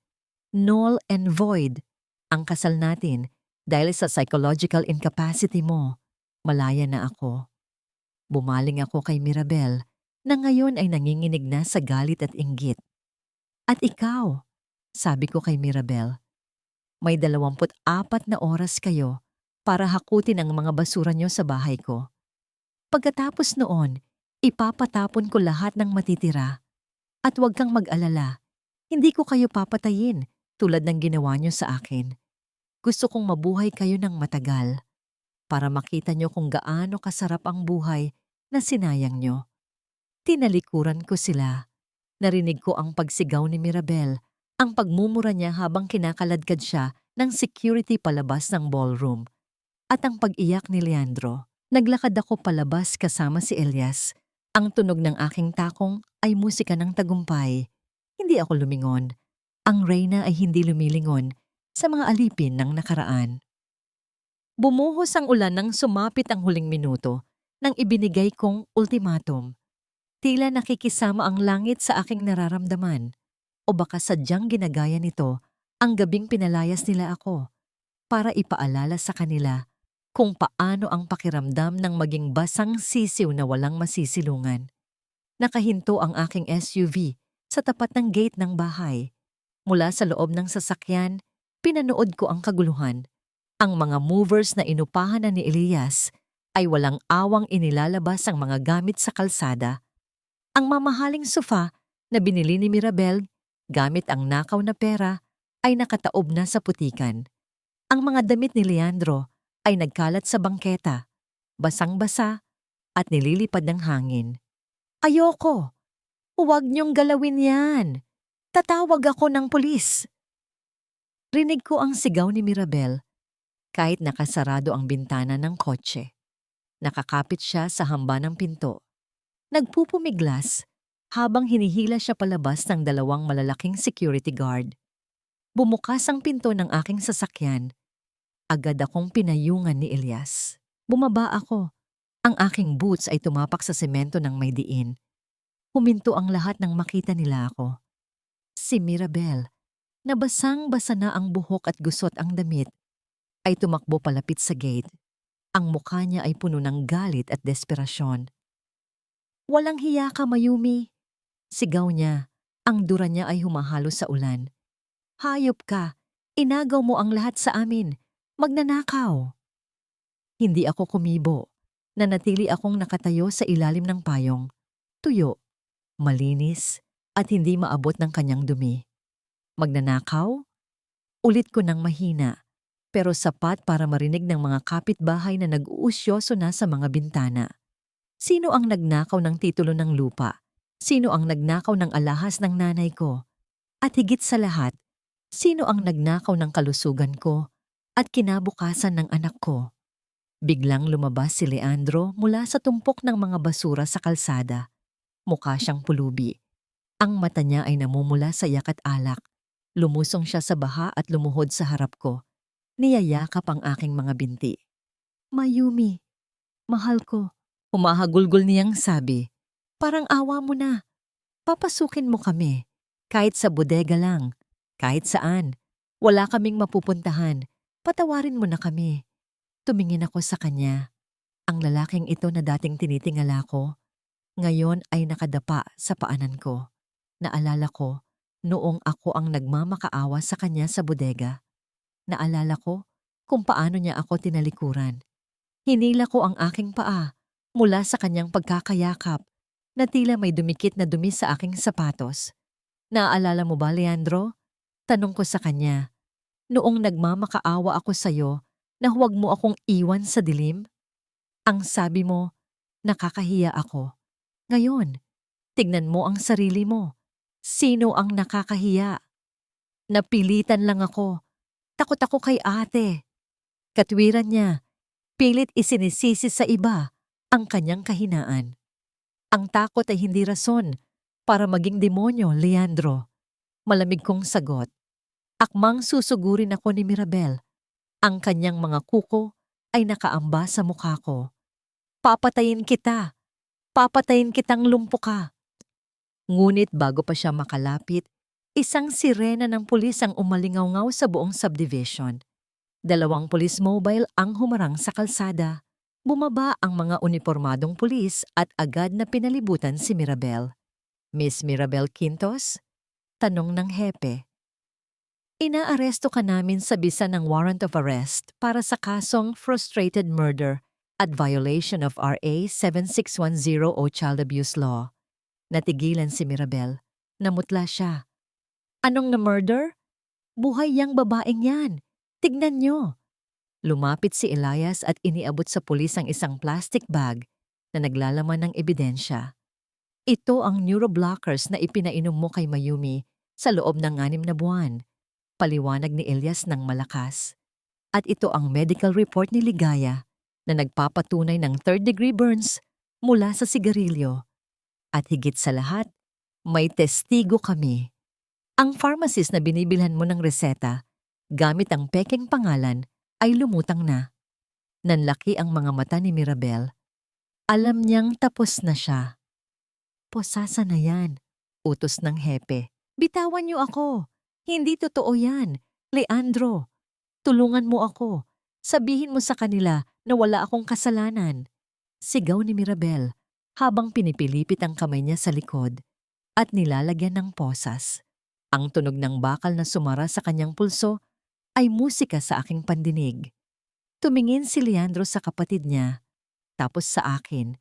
Null and void ang kasal natin dahil sa psychological incapacity mo. Malaya na ako. Bumaling ako kay Mirabel na ngayon ay nanginginig na sa galit at inggit. At ikaw, sabi ko kay Mirabel, may 24 na oras kayo para hakutin ang mga basura niyo sa bahay ko. Pagkatapos noon, ipapatapon ko lahat ng matitira. At huwag kang mag-alala, hindi ko kayo papatayin tulad ng ginawa niyo sa akin. Gusto kong mabuhay kayo ng matagal para makita niyo kung gaano kasarap ang buhay na sinayang niyo. Tinalikuran ko sila. Narinig ko ang pagsigaw ni Mirabel, ang pagmumura niya habang kinakaladkad siya ng security palabas ng ballroom. At ang pag-iyak ni Leandro. Naglakad ako palabas kasama si Elias. Ang tunog ng aking takong ay musika ng tagumpay. Hindi ako lumingon. Ang reyna ay hindi lumilingon sa mga alipin ng nakaraan. Bumuhos ang ulan nang sumapit ang huling minuto nang ibinigay kong ultimatum. Tila nakikisama ang langit sa aking nararamdaman. O baka sadyang ginagaya nito ang gabing pinalayas nila ako. para ipaalala sa kanila kung paano ang pakiramdam ng maging basang sisiw na walang masisilungan. Nakahinto ang aking SUV sa tapat ng gate ng bahay. Mula sa loob ng sasakyan, pinanood ko ang kaguluhan. Ang mga movers na inupahan na ni Elias ay walang awang inilalabas ang mga gamit sa kalsada. Ang mamahaling sofa na binili ni Mirabel gamit ang nakaw na pera ay nakataob na sa putikan. Ang mga damit ni Leandro ay nagkalat sa bangketa, basang-basa at nililipad ng hangin. Ayoko! Huwag niyong galawin yan! Tatawag ako ng pulis! Rinig ko ang sigaw ni Mirabel kahit nakasarado ang bintana ng kotse. Nakakapit siya sa hamba ng pinto. Nagpupumiglas habang hinihila siya palabas ng dalawang malalaking security guard. Bumukas ang pinto ng aking sasakyan. Agad akong pinayungan ni Elias. Bumaba ako. Ang aking boots ay tumapak sa semento ng may diin. Huminto ang lahat nang makita nila ako. Si Mirabel, na basang-basa na ang buhok at gusot ang damit, ay tumakbo palapit sa gate. Ang mukha niya ay puno ng galit at desperasyon. Walang hiya ka, Mayumi! Sigaw niya. Ang dura niya ay humahalo sa ulan. Hayop ka! Inagaw mo ang lahat sa amin! Magnanakaw! Hindi ako kumibo. Nanatili akong nakatayo sa ilalim ng payong. Tuyo, malinis, at hindi maabot ng kanyang dumi. Magnanakaw? Ulit ko ng mahina, pero sapat para marinig ng mga kapitbahay na nag-uusyoso na sa mga bintana. Sino ang nagnakaw ng titulo ng lupa? Sino ang nagnakaw ng alahas ng nanay ko? At higit sa lahat, sino ang nagnakaw ng kalusugan ko at kinabukasan ng anak ko? Biglang lumabas si Leandro mula sa tumpok ng mga basura sa kalsada. Mukha siyang pulubi. Ang mata niya ay namumula sa yak at alak. Lumusong siya sa baha at lumuhod sa harap ko. Niyayakap ang aking mga binti. Mayumi, mahal ko. Humahagulgol niyang sabi. Parang awa mo na. Papasukin mo kami. Kahit sa bodega lang. Kahit saan. Wala kaming mapupuntahan. Patawarin mo na kami. Tumingin ako sa kanya. Ang lalaking ito na dating tinitingala ko, ngayon ay nakadapa sa paanan ko. Naalala ko, noong ako ang nagmamakaawa sa kanya sa bodega. Naalala ko kung paano niya ako tinalikuran. Hinila ko ang aking paa mula sa kanyang pagkakayakap na tila may dumikit na dumi sa aking sapatos. Naaalala mo ba, Leandro? Tanong ko sa kanya. Noong nagmamakaawa ako sa'yo, na huwag mo akong iwan sa dilim? Ang sabi mo, nakakahiya ako. Ngayon, tignan mo ang sarili mo. Sino ang nakakahiya? Napilitan lang ako. Takot ako kay ate. Katwiran niya, pilit isinisisi sa iba ang kanyang kahinaan. Ang takot ay hindi rason para maging demonyo, Leandro. Malamig kong sagot. Akmang susugurin ako ni Mirabel. Ang kanyang mga kuko ay nakaamba sa mukha ko. Papatayin kita! Papatayin kitang lumpo ka! Ngunit bago pa siya makalapit, isang sirena ng pulis ang umalingaw-ngaw sa buong subdivision. 2 police mobile ang humarang sa kalsada. Bumaba ang mga unipormadong pulis at agad na pinalibutan si Mirabel. Miss Mirabel Quintos? Tanong ng hepe. Inaaresto ka namin sa bisa ng warrant of arrest para sa kasong frustrated murder at violation of RA 7610 o Child Abuse Law. Natigilan si Mirabel. Namutla siya. Anong na-murder? Buhay yang babaeng yan. Tignan nyo. Lumapit si Elias at iniabot sa pulis ang isang plastic bag na naglalaman ng ebidensya. Ito ang neuroblockers na ipinainom mo kay Mayumi sa loob ng 6 na buwan. Paliwanag ni Elias ng malakas. At ito ang medical report ni Ligaya na nagpapatunay ng 3rd-degree burns mula sa sigarilyo. At higit sa lahat, may testigo kami. Ang pharmacist na binibilhan mo ng reseta gamit ang pekeng pangalan ay lumutang na. Nanlaki ang mga mata ni Mirabel. Alam niyang tapos na siya. Posasa na yan, utos ng hepe. Bitawan niyo ako. Hindi totoo yan, Leandro. Tulungan mo ako. Sabihin mo sa kanila na wala akong kasalanan. Sigaw ni Mirabel habang pinipilipit ang kamay niya sa likod at nilalagyan ng posas. Ang tunog ng bakal na sumara sa kanyang pulso ay musika sa aking pandinig. Tumingin si Leandro sa kapatid niya, tapos sa akin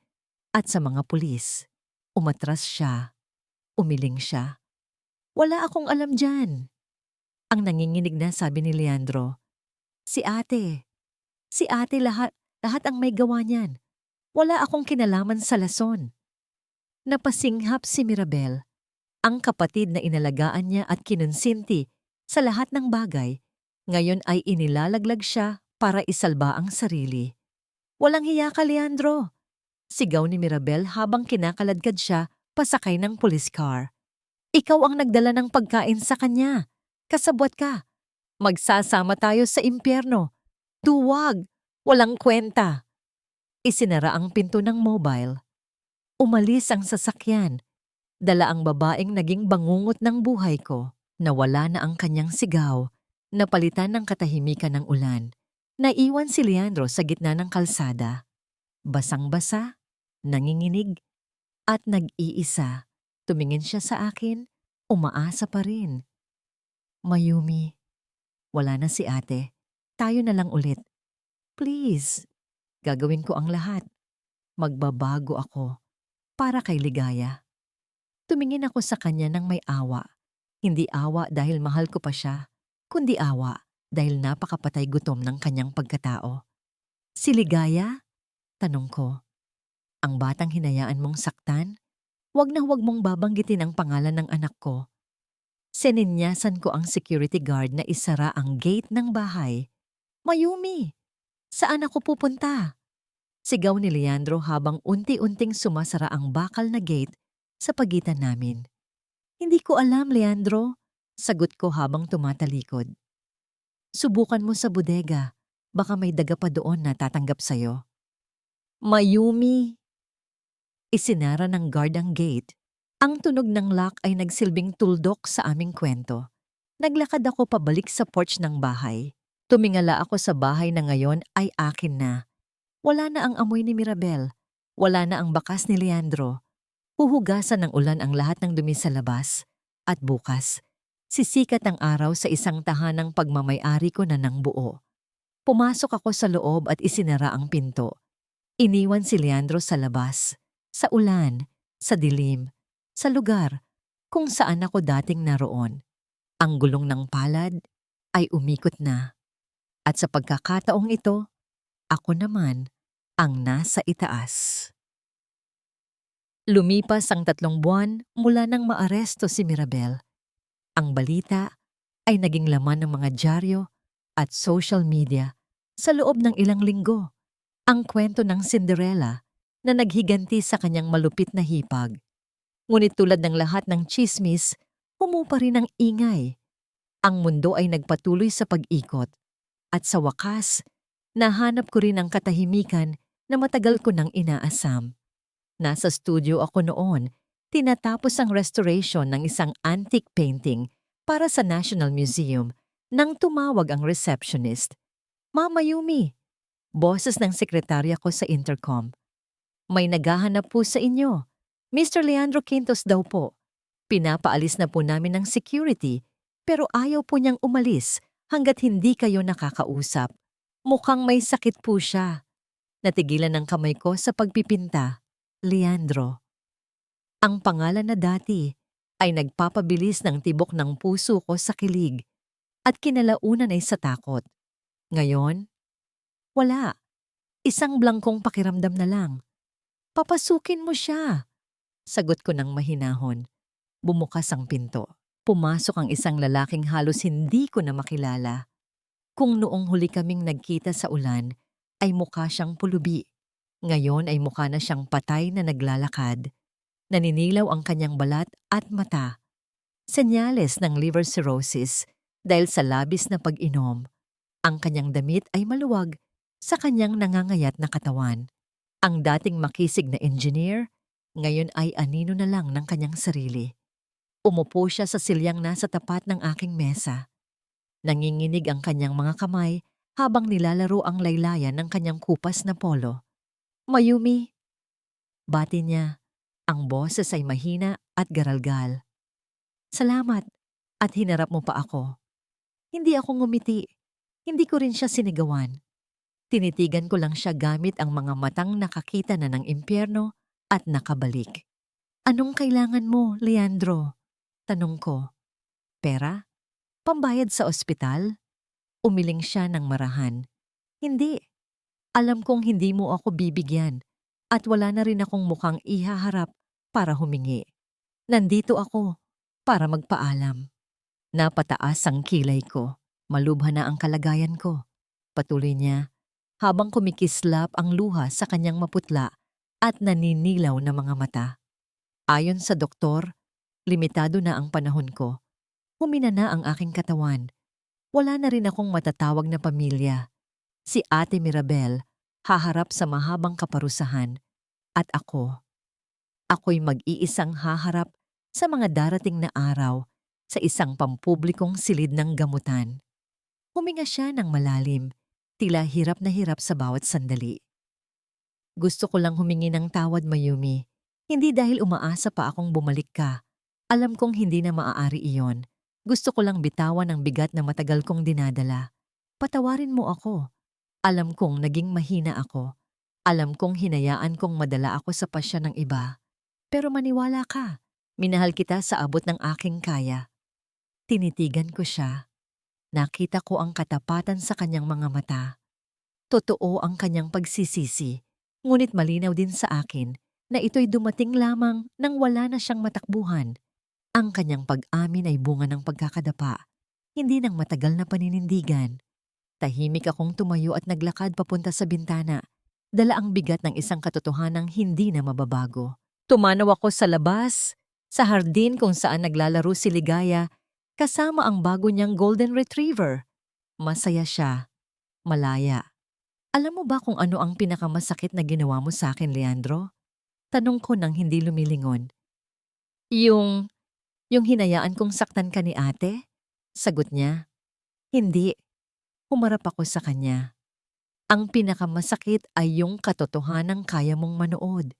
at sa mga pulis. Umatras siya. Umiling siya. Wala akong alam dyan. Ang nanginginig na sabi ni Leandro. Si ate. Si ate lahat ang may gawa niyan. Wala akong kinalaman sa lason. Napasinghap si Mirabel, ang kapatid na inalagaan niya at kinonsinti sa lahat ng bagay. Ngayon ay inilalaglag siya para isalba ang sarili. Walang hiya ka, Leandro! Sigaw ni Mirabel habang kinakaladkad siya pasakay ng police car. Ikaw ang nagdala ng pagkain sa kanya. Kasabwat ka. Magsasama tayo sa impyerno. Duwag! Walang kwenta! Isinara ang pinto ng mobile. Umalis ang sasakyan. Dala ang babaeng naging bangungot ng buhay ko. Nawala na ang kanyang sigaw. Napalitan ng katahimikan ng ulan. Naiwan si Leandro sa gitna ng kalsada. Basang-basa, nanginginig, at nag-iisa. Tumingin siya sa akin, umaasa pa rin. Mayumi, wala na si ate. Tayo na lang ulit. Please, gagawin ko ang lahat. Magbabago ako para kay Ligaya. Tumingin ako sa kanya ng may awa. Hindi awa dahil mahal ko pa siya, kundi awa dahil napakapatay gutom ng kanyang pagkatao. Si Ligaya? Tanong ko. Ang batang hinayaan mong saktan? Huwag na huwag mong babanggitin ang pangalan ng anak ko. Sininyasan ko ang security guard na isara ang gate ng bahay. Mayumi! Saan ako pupunta? Sigaw ni Leandro habang unti-unting sumasara ang bakal na gate sa pagitan namin. Hindi ko alam, Leandro. Sagot ko habang tumatalikod. Subukan mo sa bodega. Baka may daga pa doon na tatanggap sa'yo. Mayumi! Isinara ng guard ang gate. Ang tunog ng lock ay nagsilbing tuldok sa aming kwento. Naglakad ako pabalik sa porch ng bahay. Tumingala ako sa bahay na ngayon ay akin na. Wala na ang amoy ni Mirabel. Wala na ang bakas ni Leandro. Huhugasan ng ulan ang lahat ng dumi sa labas. At bukas, sisikat ang araw sa isang tahanang pagmamay-ari ko na ng buo. Pumasok ako sa loob at isinara ang pinto. Iniwan si Leandro sa labas, sa ulan, sa dilim, sa lugar kung saan ako dating naroon. Ang gulong ng palad ay umikot na. At sa pagkakataong ito, ako naman ang nasa itaas. Lumipas ang 3 buwan mula nang maaresto si Mirabel. Ang balita ay naging laman ng mga dyaryo at social media sa loob ng ilang linggo. Ang kwento ng Cinderella na naghiganti sa kanyang malupit na hipag. Ngunit tulad ng lahat ng chismis, humupa rin ang ingay. Ang mundo ay nagpatuloy sa pag-ikot. At sa wakas, nahanap ko rin ang katahimikan na matagal ko nang inaasam. Nasa studio ako noon, tinatapos ang restoration ng isang antique painting para sa National Museum nang tumawag ang receptionist. Mama Yumi, boses ng sekretarya ko sa intercom. May naghahanap po sa inyo. Mr. Leandro Quintos daw po. Pinapaalis na po namin ng security pero ayaw po niyang umalis hanggat hindi kayo nakakausap. Mukhang may sakit po siya. Natigilan ng kamay ko sa pagpipinta. Leandro. Ang pangalan na dati ay nagpapabilis ng tibok ng puso ko sa kilig at kinalaunan ay sa takot. Ngayon, wala. Isang blangkong pakiramdam na lang. Papasukin mo siya. Sagot ko ng mahinahon. Bumukas ang pinto. Pumasok ang isang lalaking halos hindi ko na makilala. Kung noong huli kaming nagkita sa ulan, ay mukha siyang pulubi. Ngayon ay mukha na siyang patay na naglalakad. Naninilaw ang kanyang balat at mata. Senyales ng liver cirrhosis dahil sa labis na pag-inom. Ang kanyang damit ay maluwag sa kanyang nangangayat na katawan. Ang dating makisig na engineer, ngayon ay anino na lang ng kanyang sarili. Umupo siya sa silyang nasa tapat ng aking mesa. Nanginginig ang kanyang mga kamay habang nilalaro ang laylayan ng kanyang kupas na polo. Mayumi, bati niya. Ang boses ay mahina at garalgal. Salamat, at hinarap mo pa ako. Hindi ako ngumiti. Hindi ko rin siya sinigawan. Tinitigan ko lang siya gamit ang mga matang nakakita na ng impyerno at nakabalik. Anong kailangan mo, Leandro? Tanong ko. Pera? Pambayad sa ospital? Umiling siya ng marahan. Hindi. Alam kong hindi mo ako bibigyan at wala na rin akong mukhang ihaharap para humingi. Nandito ako para magpaalam. Napataas ang kilay ko. Malubha na ang kalagayan ko. Patuloy niya habang kumikislap ang luha sa kanyang maputla at naninilaw na mga mata. Ayon sa doktor, limitado na ang panahon ko. Humina na ang aking katawan. Wala na rin akong matatawag na pamilya. Si Ate Mirabel haharap sa mahabang kaparusahan at ako'y mag-iisang haharap sa mga darating na araw sa isang pampublikong silid ng gamutan. Huminga siya ng malalim, tila hirap na hirap sa bawat sandali. Gusto ko lang humingi ng tawad, Mayumi. Hindi dahil umaasa pa akong bumalik ka. Alam kong hindi na maaari iyon. Gusto ko lang bitawan ang bigat na matagal kong dinadala. Patawarin mo ako. Alam kong naging mahina ako. Alam kong hinayaan kong madala ako sa pasya ng iba. Pero maniwala ka, minahal kita sa abot ng aking kaya. Tinitigan ko siya. Nakita ko ang katapatan sa kanyang mga mata. Totoo ang kanyang pagsisisi, ngunit malinaw din sa akin na ito'y dumating lamang nang wala na siyang matakbuhan. Ang kanyang pag-amin ay bunga ng pagkakadapa, hindi ng matagal na paninindigan. Tahimik akong tumayo at naglakad papunta sa bintana, dala ang bigat ng isang katotohanang hindi na mababago. Tumanaw ako sa labas, sa hardin kung saan naglalaro si Ligaya, kasama ang bago niyang golden retriever. Masaya siya, malaya. Alam mo ba kung ano ang pinakamasakit na ginawa mo sa akin, Leandro? Tanong ko nang hindi lumilingon. Yung hinayaan kong saktan ka ni ate? Sagot niya. Hindi. Humarap ako sa kanya. Ang pinakamasakit ay yung katotohanang kaya mong manood.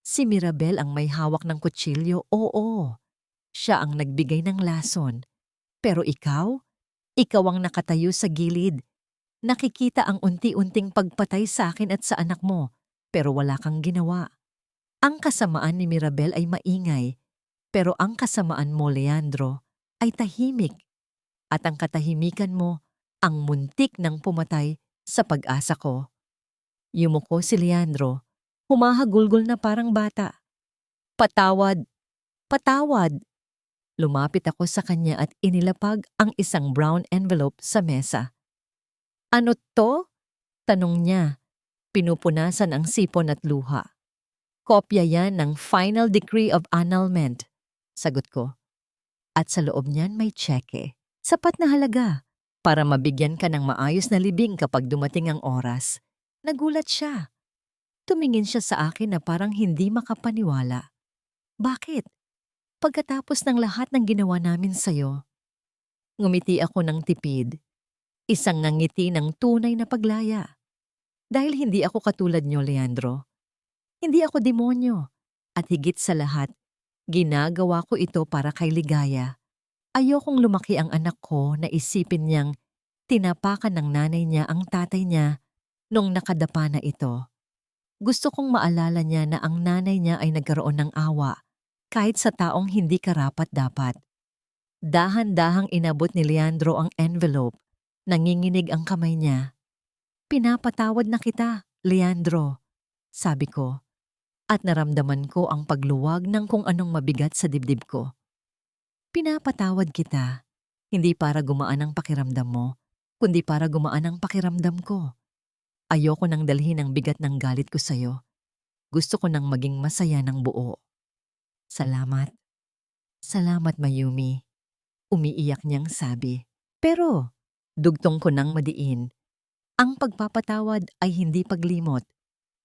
Si Mirabel ang may hawak ng kutsilyo, oo. Siya ang nagbigay ng lason. Pero ikaw ang nakatayo sa gilid. Nakikita ang unti-unting pagpatay sa akin at sa anak mo, pero wala kang ginawa. Ang kasamaan ni Mirabel ay maingay, pero ang kasamaan mo, Leandro, ay tahimik. At ang katahimikan mo, ang muntik ng pumatay sa pag-asa ko. Yumuko si Leandro, humahagulgol na parang bata. Patawad, patawad. Lumapit ako sa kanya at inilapag ang isang brown envelope sa mesa. Ano to? Tanong niya. Pinupunasan ang sipon at luha. Kopya yan ng Final Decree of Annulment, sagot ko. At sa loob niyan may tseke. Sapat na halaga para mabigyan ka ng maayos na libing kapag dumating ang oras. Nagulat siya. Tumingin siya sa akin na parang hindi makapaniwala. Bakit? Pagkatapos ng lahat ng ginawa namin sa'yo. Ngumiti ako ng tipid. Isang ngangiti ng tunay na paglaya. Dahil hindi ako katulad niyo, Leandro. Hindi ako demonyo. At higit sa lahat, ginagawa ko ito para kay Ligaya. Ayokong lumaki ang anak ko na isipin niyang tinapakan ng nanay niya ang tatay niya nung nakadapa na ito. Gusto kong maalala niya na ang nanay niya ay nagkaroon ng awa kahit sa taong hindi karapat-dapat. Dahan-dahang inabot ni Leandro ang envelope. Nanginginig ang kamay niya. Pinapatawad na kita, Leandro, sabi ko. At naramdaman ko ang pagluwag ng kung anong mabigat sa dibdib ko. Pinapatawad kita, hindi para gumaan ang pakiramdam mo, kundi para gumaan ang pakiramdam ko. Ayoko nang dalhin ang bigat ng galit ko sa'yo. Gusto ko nang maging masaya ng buo. Salamat. Salamat, Mayumi. Umiiyak niyang sabi. Pero, dugtong ko nang madiin. Ang pagpapatawad ay hindi paglimot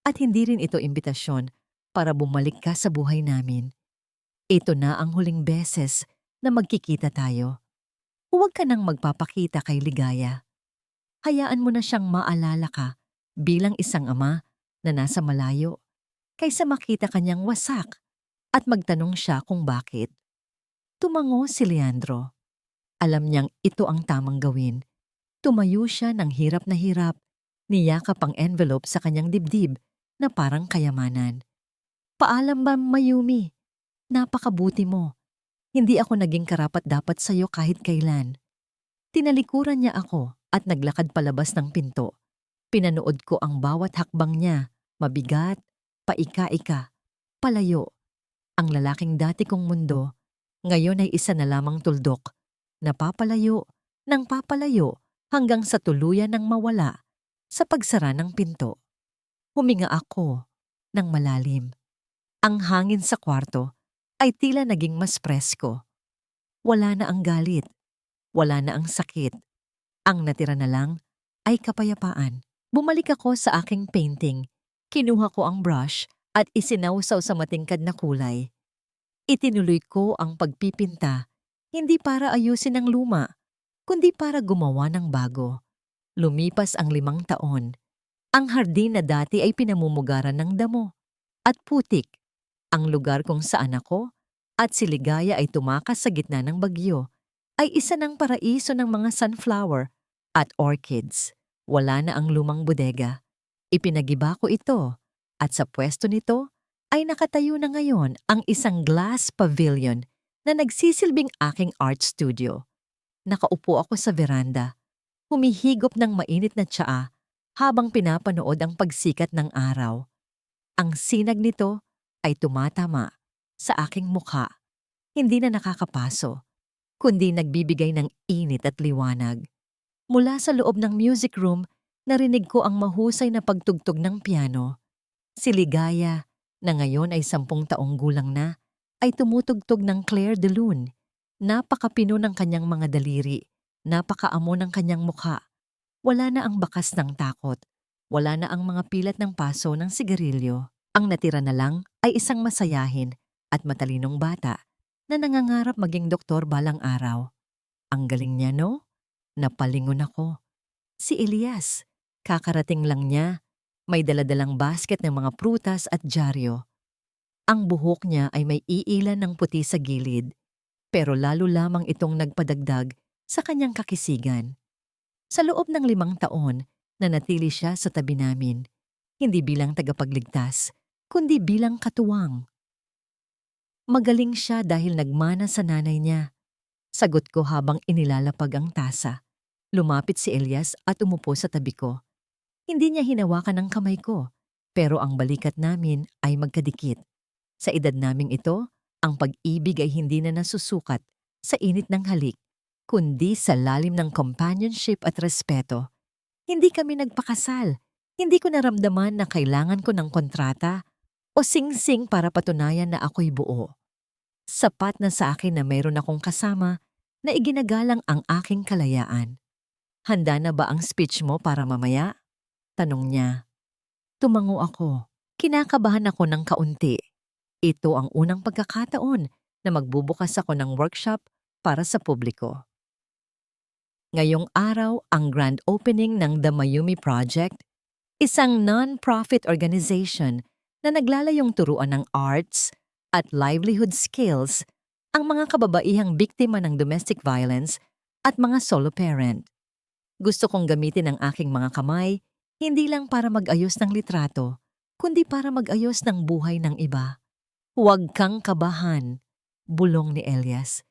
at hindi rin ito imbitasyon para bumalik ka sa buhay namin. Ito na ang huling beses na magkikita tayo. Huwag ka nang magpapakita kay Ligaya. Hayaan mo na siyang maalala ka bilang isang ama na nasa malayo kaysa makita kanyang wasak at magtanong siya kung bakit. Tumango si Leandro. Alam niyang ito ang tamang gawin. Tumayo siya ng hirap na hirap, niyakap ang envelope sa kanyang dibdib na parang kayamanan. Paalam ba, Mayumi? Napakabuti mo. Hindi ako naging karapat-dapat sa'yo kahit kailan. Tinalikuran niya ako at naglakad palabas ng pinto. Pinanood ko ang bawat hakbang niya, mabigat, paika-ika, palayo. Ang lalaking dati kong mundo, ngayon ay isa na lamang tuldok, napapalayo, nang papalayo hanggang sa tuluyan ng mawala sa pagsara ng pinto. Huminga ako ng malalim. Ang hangin sa kwarto ay tila naging mas presko. Wala na ang galit, wala na ang sakit. Ang natira na lang ay kapayapaan. Bumalik ako sa aking painting. Kinuha ko ang brush at isinawsaw sa matingkad na kulay. Itinuloy ko ang pagpipinta, hindi para ayusin ang luma, kundi para gumawa ng bago. Lumipas ang 5 taon. Ang hardin na dati ay pinamumugaran ng damo at putik. Ang lugar kung saan ako at si Ligaya ay tumakas sa gitna ng bagyo ay isa ng paraiso ng mga sunflower at orchids. Wala na ang lumang bodega. Ipinagiba ko ito at sa pwesto nito ay nakatayo na ngayon ang isang glass pavilion na nagsisilbing aking art studio. Nakaupo ako sa veranda, humihigop ng mainit na tsaa habang pinapanood ang pagsikat ng araw. Ang sinag nito ay tumatama sa aking mukha, hindi na nakakapaso, kundi nagbibigay ng init at liwanag. Mula sa loob ng music room, narinig ko ang mahusay na pagtugtog ng piano. Si Ligaya, na ngayon ay 10 taong gulang na, ay tumutugtog ng Clair de Lune. Napakapino ng kanyang mga daliri, napakaamo ng kanyang mukha. Wala na ang bakas ng takot, wala na ang mga pilat ng paso ng sigarilyo. Ang natira na lang ay isang masayahin at matalinong bata na nangangarap maging doktor balang araw. Ang galing niya, no? Napalingon ako. Si Elias, kakarating lang niya. May daladalang basket ng mga prutas at dyaryo. Ang buhok niya ay may iilan ng puti sa gilid, pero lalo lamang itong nagpadagdag sa kanyang kakisigan. Sa loob ng 5 taon, nanatili siya sa tabi namin, hindi bilang tagapagligtas, kundi bilang katuwang. Magaling siya dahil nagmana sa nanay niya. Sagot ko habang inilalapag ang tasa. Lumapit si Elias at umupo sa tabi ko. Hindi niya hinawakan ang kamay ko, pero ang balikat namin ay magkadikit. Sa edad naming ito, ang pag-ibig ay hindi na nasusukat sa init ng halik, kundi sa lalim ng companionship at respeto. Hindi kami nagpakasal. Hindi ko naramdaman na kailangan ko ng kontrata o sing-sing para patunayan na ako'y buo. Sapat na sa akin na mayroon akong kasama na iginagalang ang aking kalayaan. Handa na ba ang speech mo para mamaya? Tanong niya. Tumango ako. Kinakabahan ako ng kaunti. Ito ang unang pagkakataon na magbubukas ako ng workshop para sa publiko. Ngayong araw ang grand opening ng The Mayumi Project, isang non-profit organization na naglalayong turuan ng arts at livelihood skills ang mga kababaihang biktima ng domestic violence at mga solo parent. Gusto kong gamitin ang aking mga kamay hindi lang para mag-ayos ng litrato, kundi para mag-ayos ng buhay ng iba. Huwag kang kabahan, bulong ni Elias.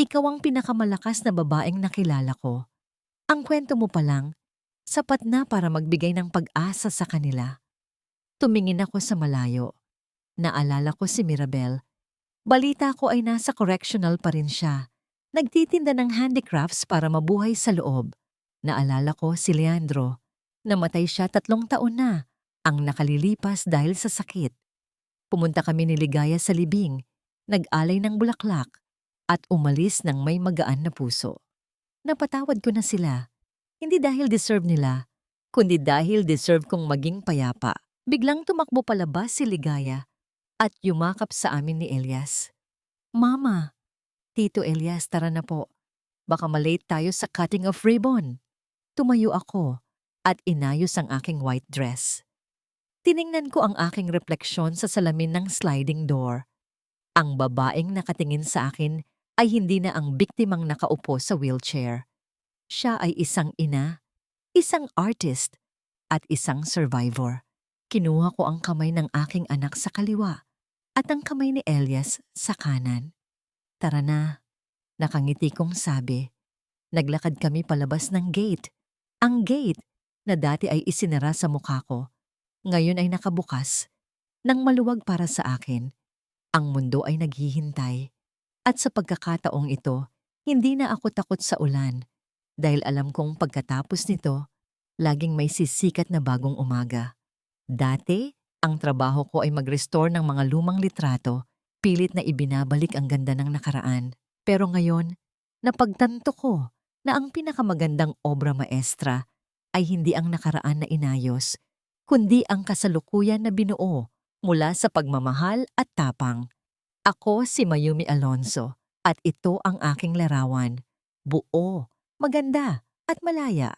Ikaw ang pinakamalakas na babaeng nakilala ko. Ang kwento mo pa lang, sapat na para magbigay ng pag-asa sa kanila. Tumingin ako sa malayo. Naalala ko si Mirabel. Balita ko ay nasa correctional pa rin siya. Nagtitinda ng handicrafts para mabuhay sa loob. Naalala ko si Leandro. Namatay siya 3 taon na, ang nakalilipas dahil sa sakit. Pumunta kami ni Ligaya sa libing, nag-alay ng bulaklak, at umalis ng may magaan na puso. Napatawad ko na sila, hindi dahil deserve nila, kundi dahil deserve kong maging payapa. Biglang tumakbo palabas si Ligaya at yumakap sa amin ni Elias. Mama, Tito Elias, tara na po. Baka malate tayo sa cutting of ribbon. Tumayo ako at inayos ang aking white dress. Tiningnan ko ang aking refleksyon sa salamin ng sliding door. Ang babaeng nakatingin sa akin ay hindi na ang biktimang nakaupo sa wheelchair. Siya ay isang ina, isang artist, at isang survivor. Kinuha ko ang kamay ng aking anak sa kaliwa at ang kamay ni Elias sa kanan. Tara na, nakangiti kong sabi. Naglakad kami palabas ng gate. Ang gate na dati ay isinara sa mukha ko, ngayon ay nakabukas, nang maluwag para sa akin. Ang mundo ay naghihintay. At sa pagkakataong ito, hindi na ako takot sa ulan dahil alam kong pagkatapos nito, laging may sisikat na bagong umaga. Dati, ang trabaho ko ay mag-restore ng mga lumang litrato, pilit na ibinabalik ang ganda ng nakaraan. Pero ngayon, napagtanto ko na ang pinakamagandang obra maestra ay hindi ang nakaraan na inayos, kundi ang kasalukuyan na binuo mula sa pagmamahal at tapang. Ako si Mayumi Alonso at ito ang aking larawan. Buo, maganda at malaya.